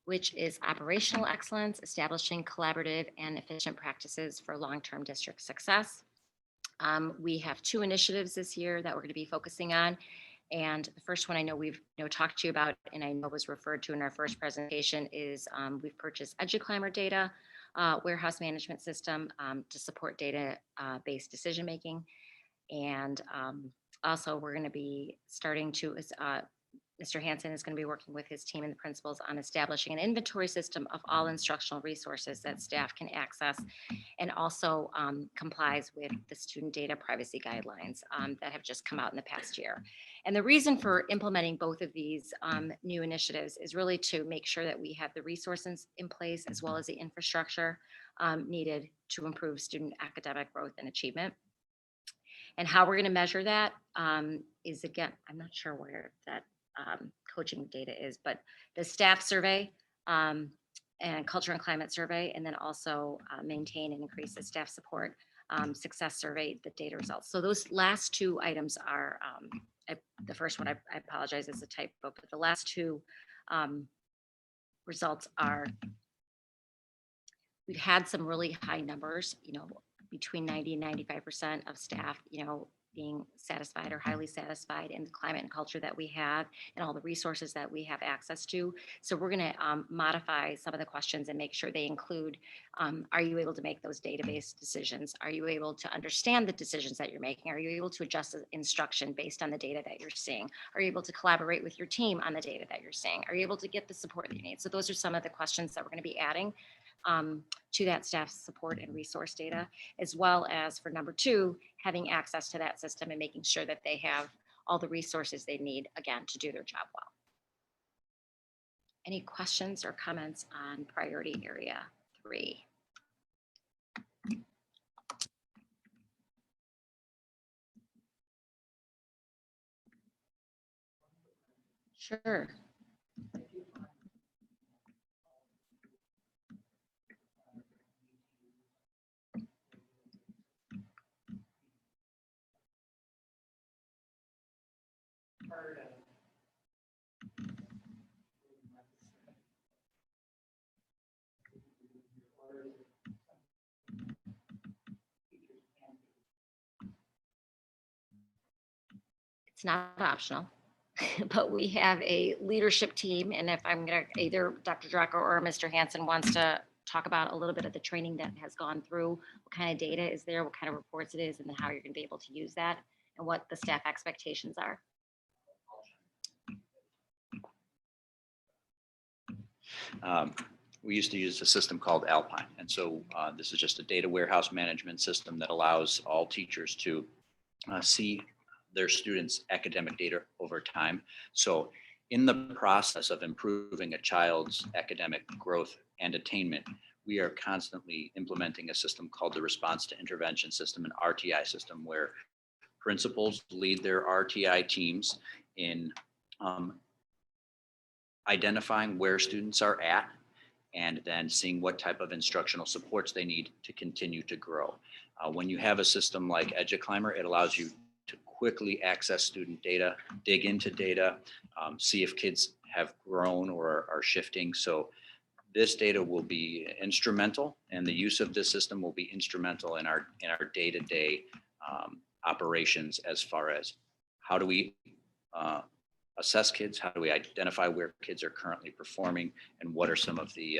which is operational excellence, establishing collaborative and efficient practices for long-term district success. We have 2 initiatives this year that we're going to be focusing on. And the first one I know we've talked to you about, and I know was referred to in our first presentation, is we've purchased EduClimber data warehouse management system to support data-based decision-making. And also we're going to be starting to, Mr. Hansen is going to be working with his team and the principals on establishing an inventory system of all instructional resources that staff can access, and also complies with the student data privacy guidelines that have just come out in the past year. And the reason for implementing both of these new initiatives is really to make sure that we have the resources in place as well as the infrastructure needed to improve student academic growth and achievement. And how we're going to measure that is, again, I'm not sure where that coaching data is, but the staff survey and culture and climate survey, and then also maintain and increase the staff support success survey, the data results. So those last 2 items are, the first one, I apologize, is a typo, but the last 2 results are, we've had some really high numbers, between 90 and 95% of staff, being satisfied or highly satisfied in the climate and culture that we have and all the resources that we have access to. So we're going to modify some of the questions and make sure they include, are you able to make those database decisions? Are you able to understand the decisions that you're making? Are you able to adjust the instruction based on the data that you're seeing? Are you able to collaborate with your team on the data that you're seeing? Are you able to get the support that you need? So those are some of the questions that we're going to be adding to that staff support and resource data, as well as for number 2, having access to that system and making sure that they have all the resources they need, again, to do their job well. Any questions or comments on priority area 3? Sure. part of It's not optional, but we have a leadership team. And if I'm gonna, either Dr. Drucker or Mr. Hansen wants to talk about a little bit of the training that has gone through, what kind of data is there, what kind of reports it is, and then how you're gonna be able to use that, and what the staff expectations are. We used to use a system called Alpine. And so this is just a data warehouse management system that allows all teachers to see their students' academic data over time. So in the process of improving a child's academic growth and attainment, we are constantly implementing a system called the Response to Intervention System, an RTI system, where principals lead their RTI teams in identifying where students are at and then seeing what type of instructional supports they need to continue to grow. When you have a system like EduClimber, it allows you to quickly access student data, dig into data, see if kids have grown or are shifting. So this data will be instrumental, and the use of this system will be instrumental in our day-to-day operations, as far as how do we assess kids, how do we identify where kids are currently performing, and what are some of the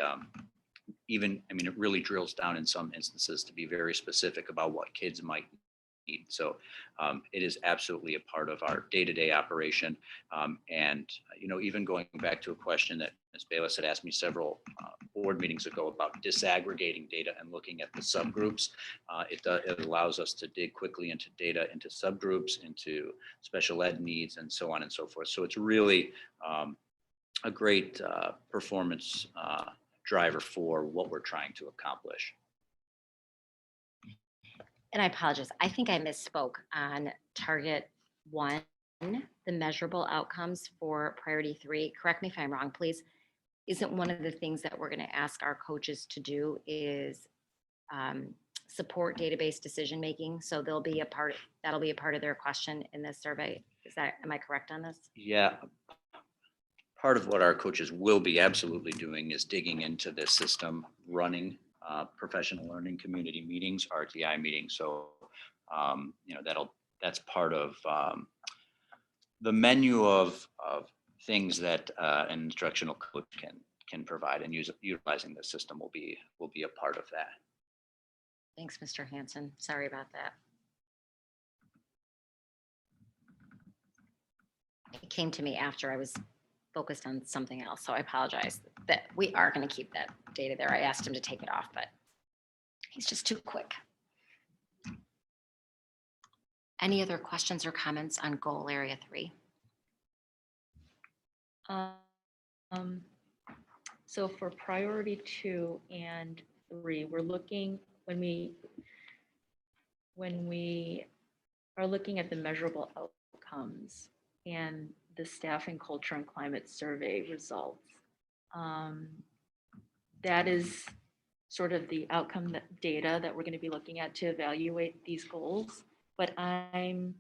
it really drills down in some instances to be very specific about what kids might need. So it is absolutely a part of our day-to-day operation. And even going back to a question that Ms. Bayless had asked me several board meetings ago about disaggregating data and looking at the subgroups, it allows us to dig quickly into data, into subgroups, into special ed needs, and so on and so forth. So it's really a great performance driver for what we're trying to accomplish. And I apologize, I think I misspoke on target 1, the measurable outcomes for priority 3. Correct me if I'm wrong, please. Isn't one of the things that we're going to ask our coaches to do is support database decision making? So that'll be a part of their question in this survey. Am I correct on this? Yeah. Part of what our coaches will be absolutely doing is digging into this system, running professional learning community meetings, RTI meetings. So, that's part of the menu of things that an instructional coach can provide, and utilizing the system will be a part of that. Thanks, Mr. Hansen. Sorry about that. It came to me after I was focused on something else, so I apologize. That we are going to keep that data there. I asked him to take it off, but he's just too quick. Any other questions or comments on goal area 3? So for priority 2 and 3, we're looking when we are looking at the measurable outcomes and the staffing culture and climate survey results. That is sort of the outcome data that we're going to be looking at to evaluate these goals. But I'm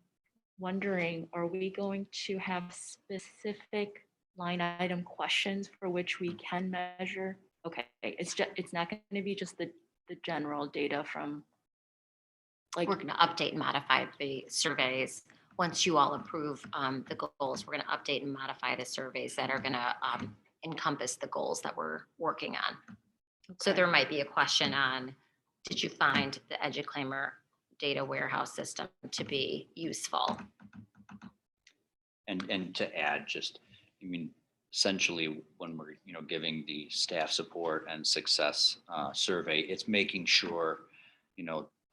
wondering, are we going to have specific line item questions for which we can measure? Okay, it's not going to be just the general data from We're going to update and modify the surveys. Once you all approve the goals, we're going to update and modify the surveys that are going to encompass the goals that we're working on. Okay. So there might be a question on, did you find the EduClimber data warehouse system to be useful? And to add, essentially when we're giving the staff support and success survey, it's making sure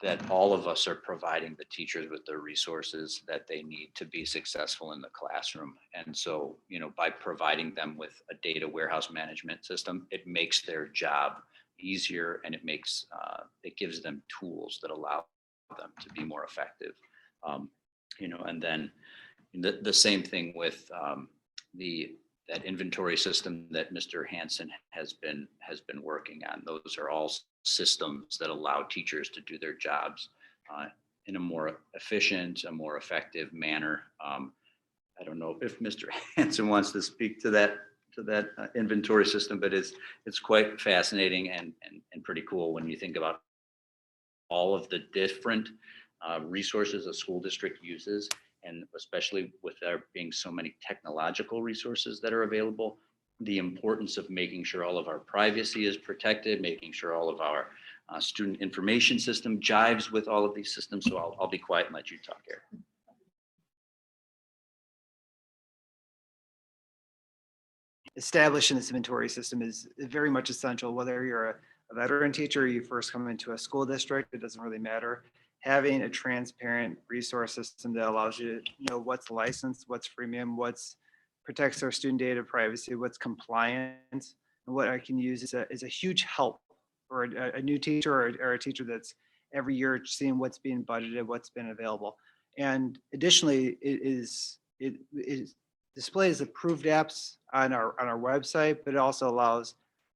that all of us are providing the teachers with the resources that they need to be successful in the classroom. And so, by providing them with a data warehouse management system, it makes their job easier, and it gives them tools that allow them to be more effective. And then the same thing with that inventory system that Mr. Hansen has been working on. Those are all systems that allow teachers to do their jobs in a more efficient, a more effective manner. I don't know if Mr. Hanson wants to speak to that inventory system, but it's quite fascinating and pretty cool when you think about all of the different resources a school district uses, and especially with there being so many technological resources that are available, the importance of making sure all of our privacy is protected, making sure all of our student information system jives with all of these systems. So I'll be quiet and let you talk, Eric. Establishing this inventory system is very much essential, whether you're a veteran teacher or you first come into a school district, it doesn't really matter. Having a transparent resource system that allows you to know what's licensed, what's freemium, what's protects our student data privacy, what's compliant, and what I can use is a huge help for a new teacher or a teacher that's every year seeing what's being budgeted, what's been available. And additionally, it displays approved apps on our website, but it also allows,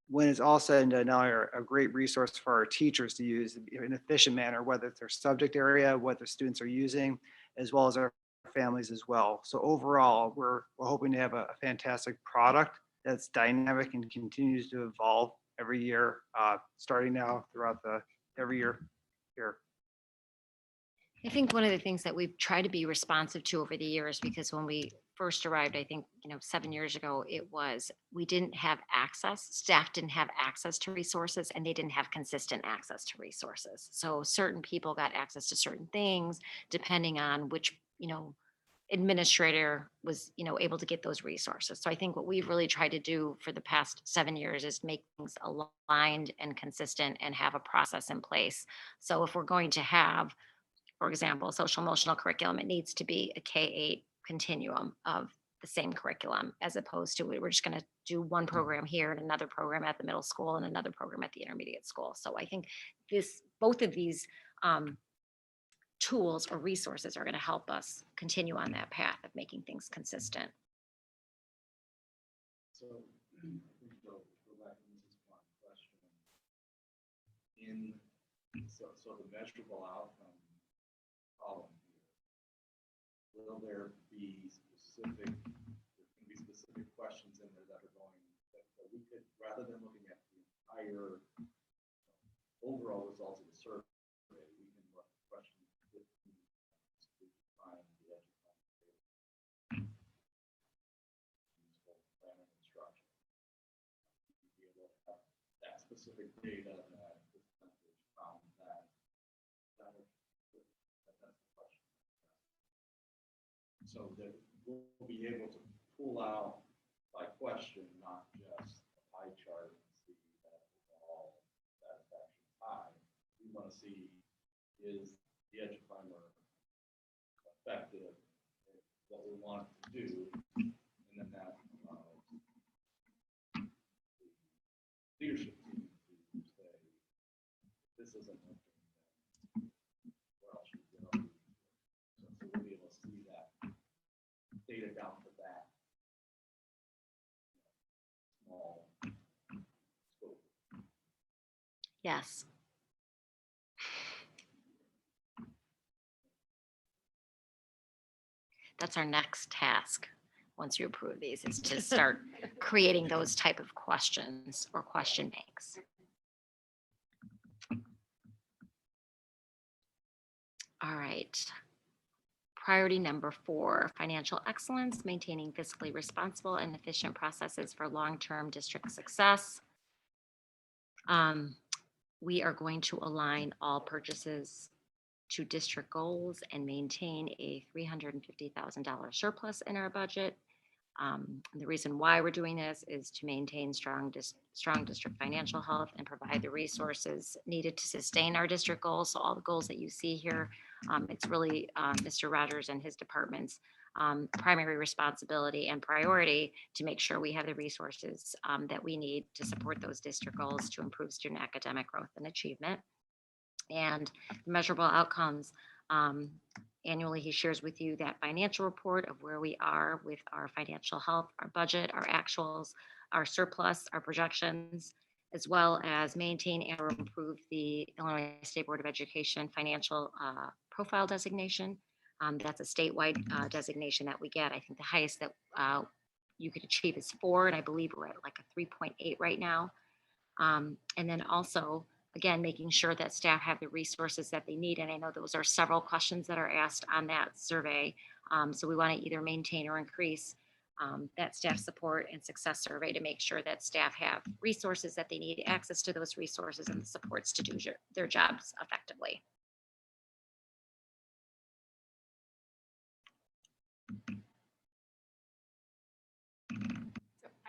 when it's all said and done, now are a great resource for our teachers to use in an efficient manner, whether it's their subject area, what the students are using, as well as our families as well. So overall, we're hoping to have a fantastic product that's dynamic and continues to evolve every year, starting now throughout every year here. I think one of the things that we've tried to be responsive to over the years, because when we first arrived, I think, 7 years ago, we didn't have access, staff didn't have access to resources, and they didn't have consistent access to resources. So certain people got access to certain things depending on which, administrator was, able to get those resources. So I think what we've really tried to do for the past 7 years is make things aligned and consistent and have a process in place. So if we're going to have, for example, social emotional curriculum, it needs to be a K-8 continuum of the same curriculum, as opposed to we're just going to do one program here and another program at the middle school and another program at the intermediate school. So I think both of these tools or resources are going to help us continue on that path of making things consistent. So, I think go back to Mrs. Plum's question. So the measurable outcome column here, will there be specific questions in there that are going, that we could, rather than looking at the entire overall results of the survey, we can look at questions to define the education plan and instruction. Be able to have that specific data that this percentage found that's the question. So that we'll be able to pull out by question, not just a pie chart, and see that overall satisfaction is high. We want to see, is the EduClimber effective at what we want it to do, and then that allows the leadership team to say, this isn't working, then what else should we get on? So we'll be able to see that data down to that small scope. Yes. That's our next task. Once you approve these, is to start creating those type of questions or question banks. All right. Priority number 4, financial excellence, maintaining fiscally responsible and efficient processes for long-term district success. We are going to align all purchases to district goals and maintain a $350,000 surplus in our budget. The reason why we're doing this is to maintain strong district financial health and provide the resources needed to sustain our district goals. So all the goals that you see here, it's really Mr. Rogers and his department's primary responsibility and priority to make sure we have the resources that we need to support those district goals to improve student academic growth and achievement. And measurable outcomes. Annually, he shares with you that financial report of where we are with our financial health, our budget, our actuals, our surplus, our projections, as well as maintain and improve the Illinois State Board of Education financial profile designation, That's a statewide designation that we get. I think the highest that you could achieve is 4, and I believe we're at like a 3.8 right now. And then also, again, making sure that staff have the resources that they need. And I know those are several questions that are asked on that survey. So we want to either maintain or increase that staff support and success survey to make sure that staff have resources that they need, access to those resources and the supports to do their jobs effectively.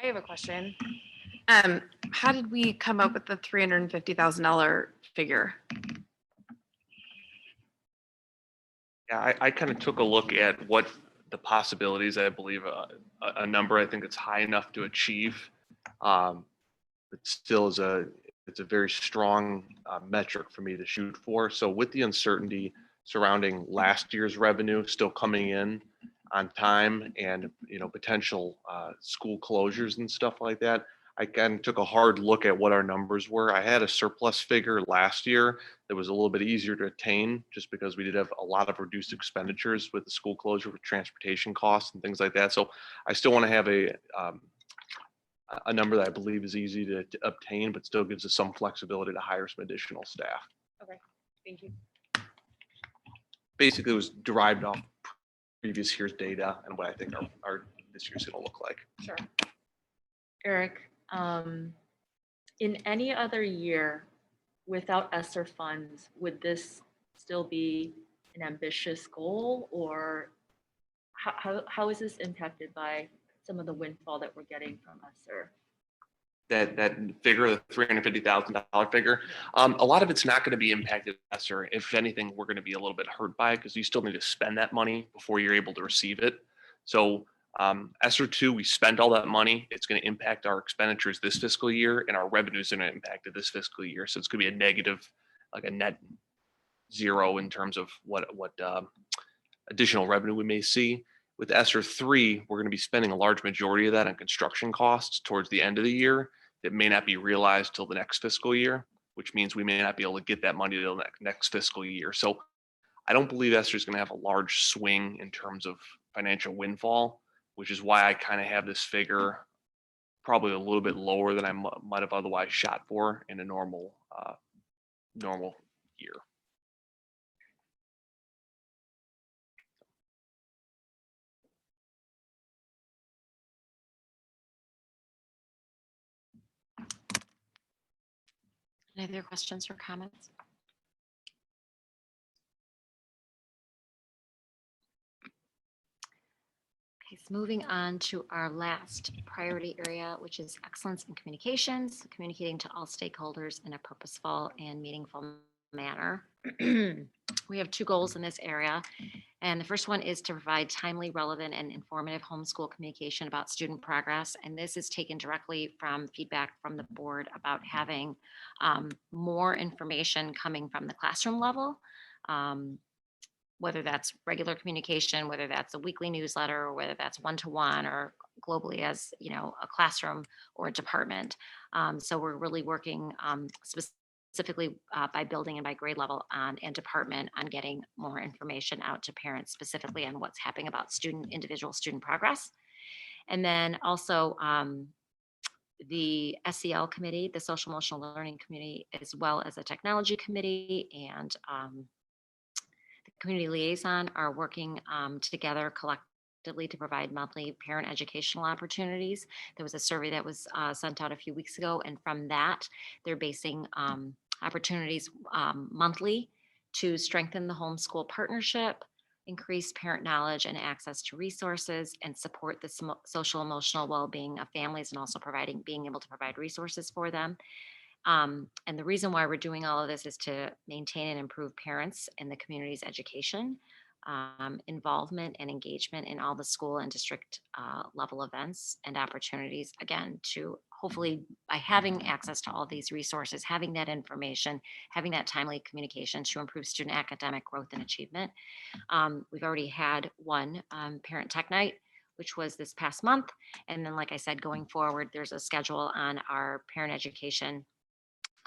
I have a question. How did we come up with the $350,000 figure? Yeah, I kind of took a look at what the possibilities, I believe a number, I think it's high enough to achieve. But still it's a very strong metric for me to shoot for. So with the uncertainty surrounding last year's revenue still coming in on time and, potential school closures and stuff like that, I kind of took a hard look at what our numbers were. I had a surplus figure last year that was a little bit easier to attain just because we did have a lot of reduced expenditures with the school closure, with transportation costs and things like that. So I still want to have a number that I believe is easy to obtain, but still gives us some flexibility to hire some additional staff. Okay, thank you. Basically, it was derived off previous year's data and what I think our this year's going to look like. Sure. Eric, in any other year without ESSER funds, would this still be an ambitious goal, or how is this impacted by some of the windfall that we're getting from ESSER? That figure, the $350,000 figure, a lot of it's not going to be impacted ESSER. If anything, we're going to be a little bit hurt by it because you still need to spend that money before you're able to receive it. So ESSER 2, we spent all that money. It's going to impact our expenditures this fiscal year, and our revenues are going to impact it this fiscal year. So it's going to be a negative, like a net zero in terms of what additional revenue we may see. With ESSER 3, we're going to be spending a large majority of that on construction costs towards the end of the year that may not be realized till the next fiscal year, which means we may not be able to get that money till next fiscal year. So I don't believe ESSER is going to have a large swing in terms of financial windfall, which is why I kind of have this figure probably a little bit lower than I might have otherwise shot for in a normal year. Any other questions or comments? Okay, so moving on to our last priority area, which is excellence in communications, communicating to all stakeholders in a purposeful and meaningful manner. We have 2 goals in this area. And the first one is to provide timely, relevant, and informative homeschool communication about student progress. And this is taken directly from feedback from the board about having more information coming from the classroom level, whether that's regular communication, whether that's a weekly newsletter, or whether that's one-to-one or globally as a classroom or a department. So we're really working specifically by building and by grade level and department on getting more information out to parents specifically on what's happening about individual student progress. And then also the SEL committee, the social emotional learning committee, as well as the technology committee and the community liaison are working together collectively to provide monthly parent educational opportunities. There was a survey that was sent out a few weeks ago, and from that, they're basing opportunities monthly to strengthen the homeschool partnership, increase parent knowledge and access to resources, and support the social emotional well-being of families, and also being able to provide resources for them. And the reason why we're doing all of this is to maintain and improve parents and the community's education, involvement and engagement in all the school and district level events and opportunities, again, to hopefully by having access to all these resources, having that information, having that timely communication to improve student academic growth and achievement. We've already had one parent tech night, which was this past month. And then, like I said, going forward, there's a schedule on our parent education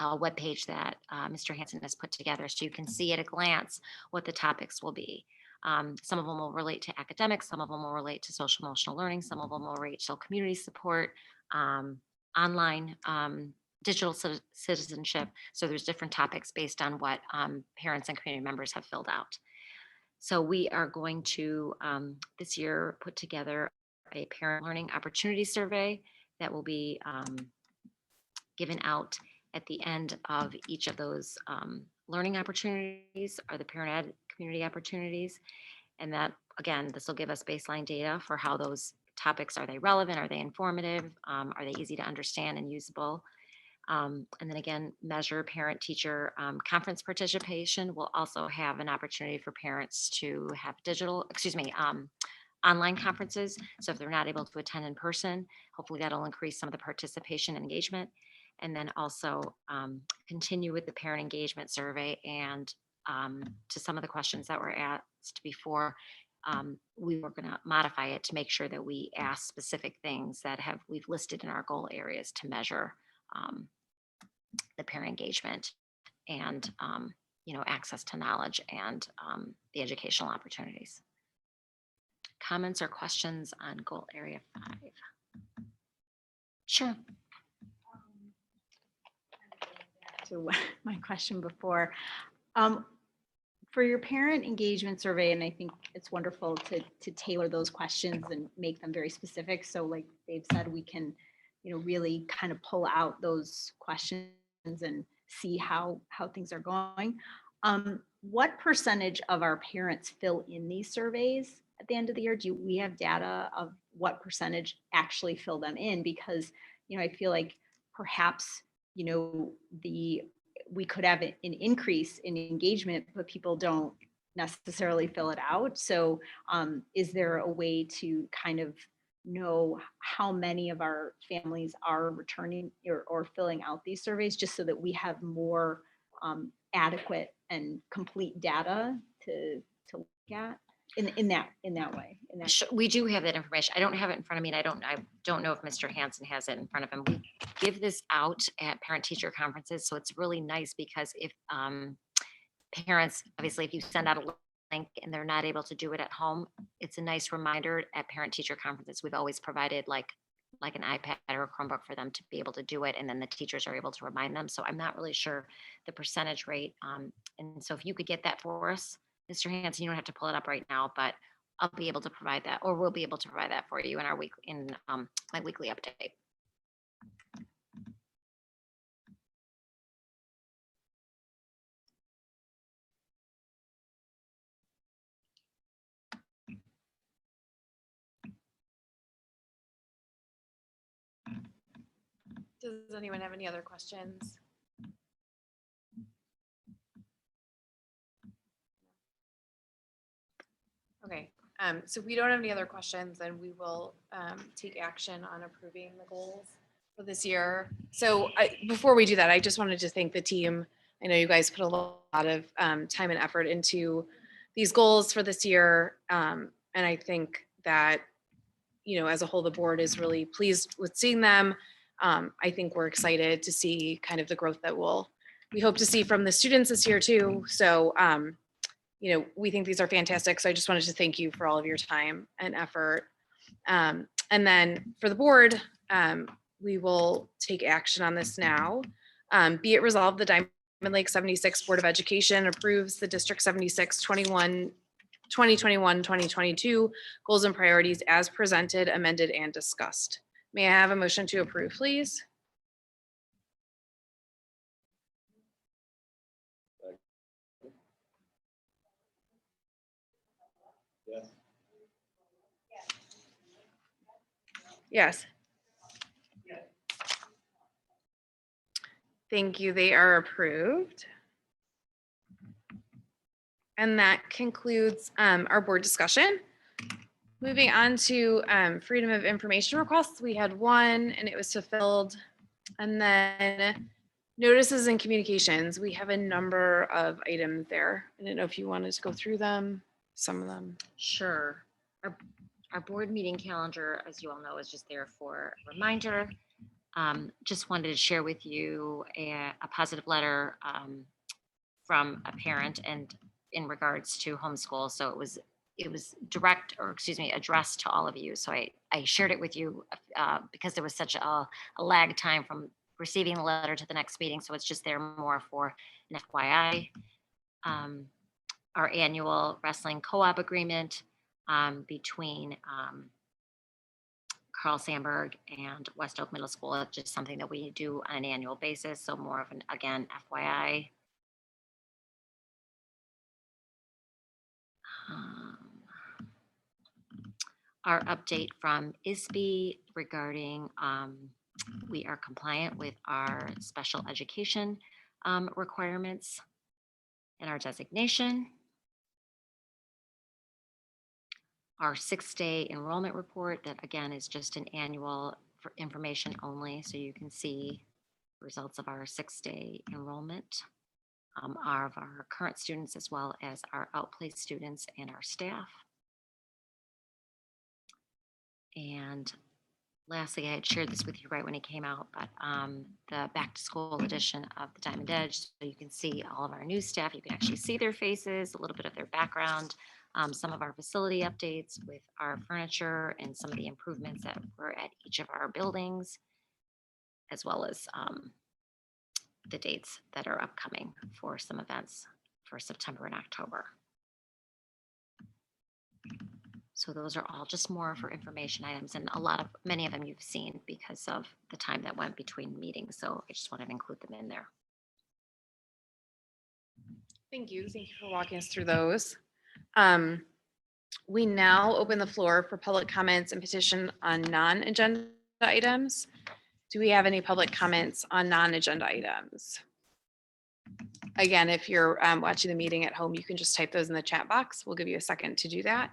webpage that Mr. Hansen has put together, so you can see at a glance what the topics will be. Some of them will relate to academics, some of them will relate to social emotional learning, some of them will relate to community support, online digital citizenship. So there's different topics based on what parents and community members have filled out. So we are going to this year put together a parent learning opportunity survey that will be given out at the end of each of those learning opportunities or the parent ed community opportunities. And that, again, this will give us baseline data for how those topics, are they relevant? Are they informative? Are they easy to understand and usable? And then again, measure parent-teacher conference participation. We'll also have an opportunity for parents to have online conferences. So if they're not able to attend in person, hopefully that'll increase some of the participation and engagement. And then also continue with the parent engagement survey. And to some of the questions that were asked before, we were going to modify it to make sure that we ask specific things that we've listed in our goal areas to measure the parent engagement and access to knowledge and the educational opportunities. Comments or questions on goal area 5? Sure. To my question before, for your parent engagement survey, and I think it's wonderful to tailor those questions and make them very specific. So like Dave said, we can, really kind of pull out those questions and see how things are going. What percentage of our parents fill in these surveys at the end of the year? Do we have data of what percentage actually fill them in? Because, I feel like perhaps, we could have an increase in engagement, but people don't necessarily fill it out. So is there a way to kind of know how many of our families are returning or filling out these surveys, just so that we have more adequate and complete data to look at in that way? We do have that information. I don't have it in front of me, and I don't know if Mr. Hansen has it in front of him. We give this out at parent-teacher conferences, so it's really nice because if parents, obviously, if you send out a link and they're not able to do it at home, it's a nice reminder at parent-teacher conferences. We've always provided like an iPad or a Chromebook for them to be able to do it, and then the teachers are able to remind them. So I'm not really sure the percentage rate. And so if you could get that for us, Mr. Hansen, you don't have to pull it up right now, but I'll be able to provide that, or we'll be able to provide that for you in our my weekly update. Does anyone have any other questions? Okay, so if we don't have any other questions, then we will take action on approving the goals for this year. So before we do that, I just wanted to thank the team. I know you guys put a lot of time and effort into these goals for this year. And I think that, as a whole, the board is really pleased with seeing them. I think we're excited to see kind of the growth that we hope to see from the students this year too. So, we think these are fantastic. So I just wanted to thank you for all of your time and effort. And then for the board, we will take action on this now. Be it resolved, the Diamond Lake 76 Board of Education approves the District 76 2021-2022 goals and priorities as presented, amended, and discussed. May I have a motion to approve, please? Yes. Yes. Thank you. They are approved. And that concludes our board discussion. Moving on to freedom of information requests. We had one and it was fulfilled. And then notices and communications. We have a number of items there. I didn't know if you wanted to go through them, some of them. Sure. Our board meeting calendar, as you all know, is just there for a reminder. Just wanted to share with you a positive letter from a parent and in regards to homeschool. So it was it was addressed to all of you. So I shared it with you because there was such a lag time from receiving the letter to the next meeting. So it's just there more for an FYI. Our annual wrestling co-op agreement between Carl Sandburg and West Oak Middle School. It's just something that we do on an annual basis. So more of an, again, FYI. Our update from ISB regarding we are compliant with our special education requirements and our designation. Our 6-day enrollment report that again is just an annual for information only, so you can see results of our 6-day enrollment of our current students as well as our outplaced students and our staff. And lastly, I had shared this with you right when it came out, but the back to school edition of the Diamond Edge, so you can see all of our new staff. You can actually see their faces, a little bit of their background, some of our facility updates with our furniture and some of the improvements that were at each of our buildings, as well as the dates that are upcoming for some events for September and October. So those are all just more for information items, and many of them you've seen because of the time that went between meetings. So I just wanted to include them in there. Thank you. Thank you for walking us through those. We now open the floor for public comments and petition on non-agenda items. Do we have any public comments on non-agenda items? Again, if you're watching the meeting at home, you can just type those in the chat box. We'll give you a second to do that.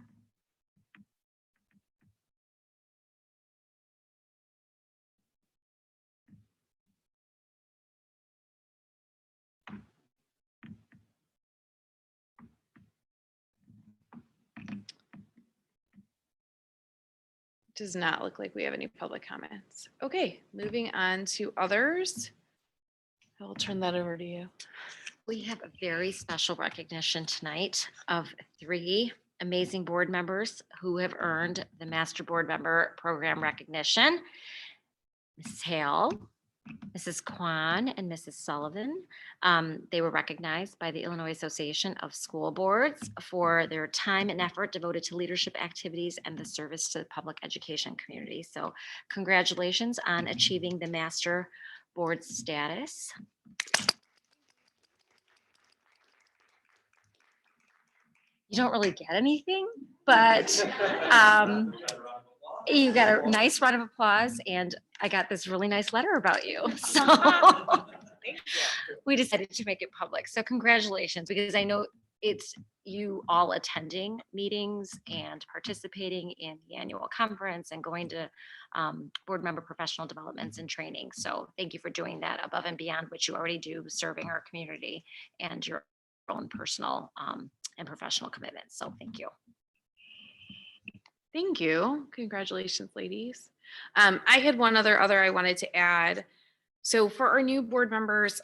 Does not look like we have any public comments. Okay, moving on to others. I will turn that over to you. We have a very special recognition tonight of 3 amazing board members who have earned the Master Board Member Program recognition. Mrs. Hale, Mrs. Kwan, and Mrs. Sullivan. They were recognized by the Illinois Association of School Boards for their time and effort devoted to leadership activities and the service to the public education community. So congratulations on achieving the Master Board status. You don't really get anything, but you got a nice round of applause, and I got this really nice letter about you. So we decided to make it public. So congratulations, because I know it's you all attending meetings and participating in the annual conference and going to board member professional developments and training. So thank you for doing that above and beyond what you already do, serving our community and your own personal and professional commitments. So thank you. Thank you. Congratulations, ladies. I had one other I wanted to add. So for our new board members,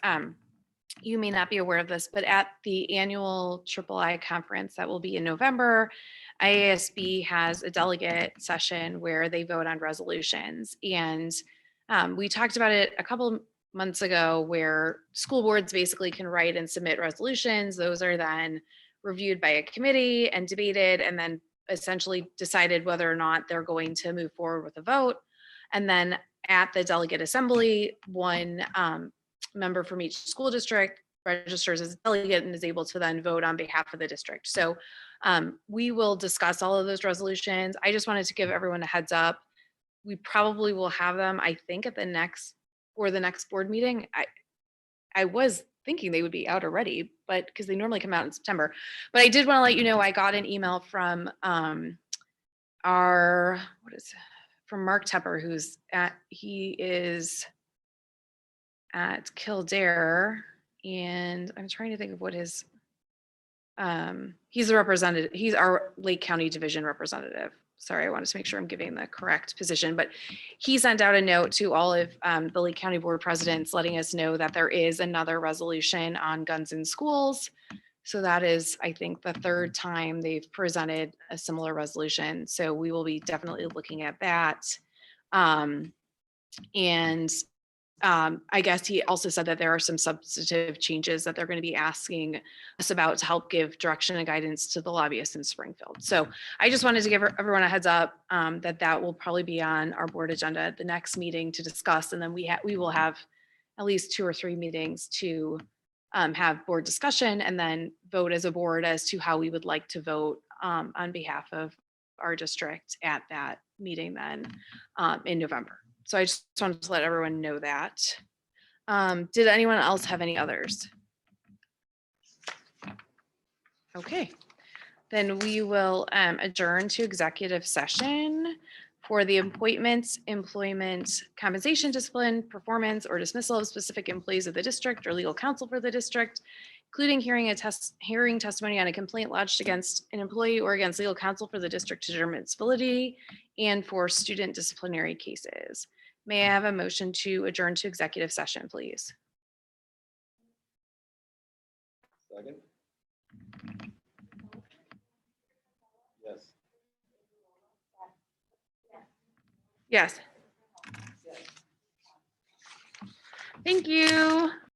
you may not be aware of this, but at the annual III conference that will be in November, IASB has a delegate session where they vote on resolutions. And we talked about it a couple months ago where school boards basically can write and submit resolutions. Those are then reviewed by a committee and debated, and then essentially decided whether or not they're going to move forward with a vote. And then at the delegate assembly, one member from each school district registers as a delegate and is able to then vote on behalf of the district. So we will discuss all of those resolutions. I just wanted to give everyone a heads up. We probably will have them, I think, at the next board meeting. I was thinking they would be out already, but because they normally come out in September. But I did want to let you know, I got an email from from Mark Tepper, he is at Kildare, and I'm trying to think of what his, he's a representative, he's our Lake County Division representative. Sorry, I wanted to make sure I'm giving the correct position, but he sent out a note to all of the Lake County Board presidents letting us know that there is another resolution on guns in schools So that is, I think, the third time they've presented a similar resolution. So we will be definitely looking at that. And I guess he also said that there are some substantive changes that they're going to be asking us about to help give direction and guidance to the lobbyists in Springfield. So I just wanted to give everyone a heads up that that will probably be on our board agenda at the next meeting to discuss. And then we will have at least 2 or 3 meetings to have board discussion and then vote as a board as to how we would like to vote on behalf of our district at that meeting then in November. So I just wanted to let everyone know that. Did anyone else have any others? Okay, then we will adjourn to executive session for the appointments, employment, compensation, discipline, performance, or dismissal of specific employees of the district or legal counsel for the district, including hearing testimony on a complaint lodged against an employee or against legal counsel for the district to determine its validity, and for student disciplinary cases. May I have a motion to adjourn to executive session, please? Second? Yes. Yes. Thank you.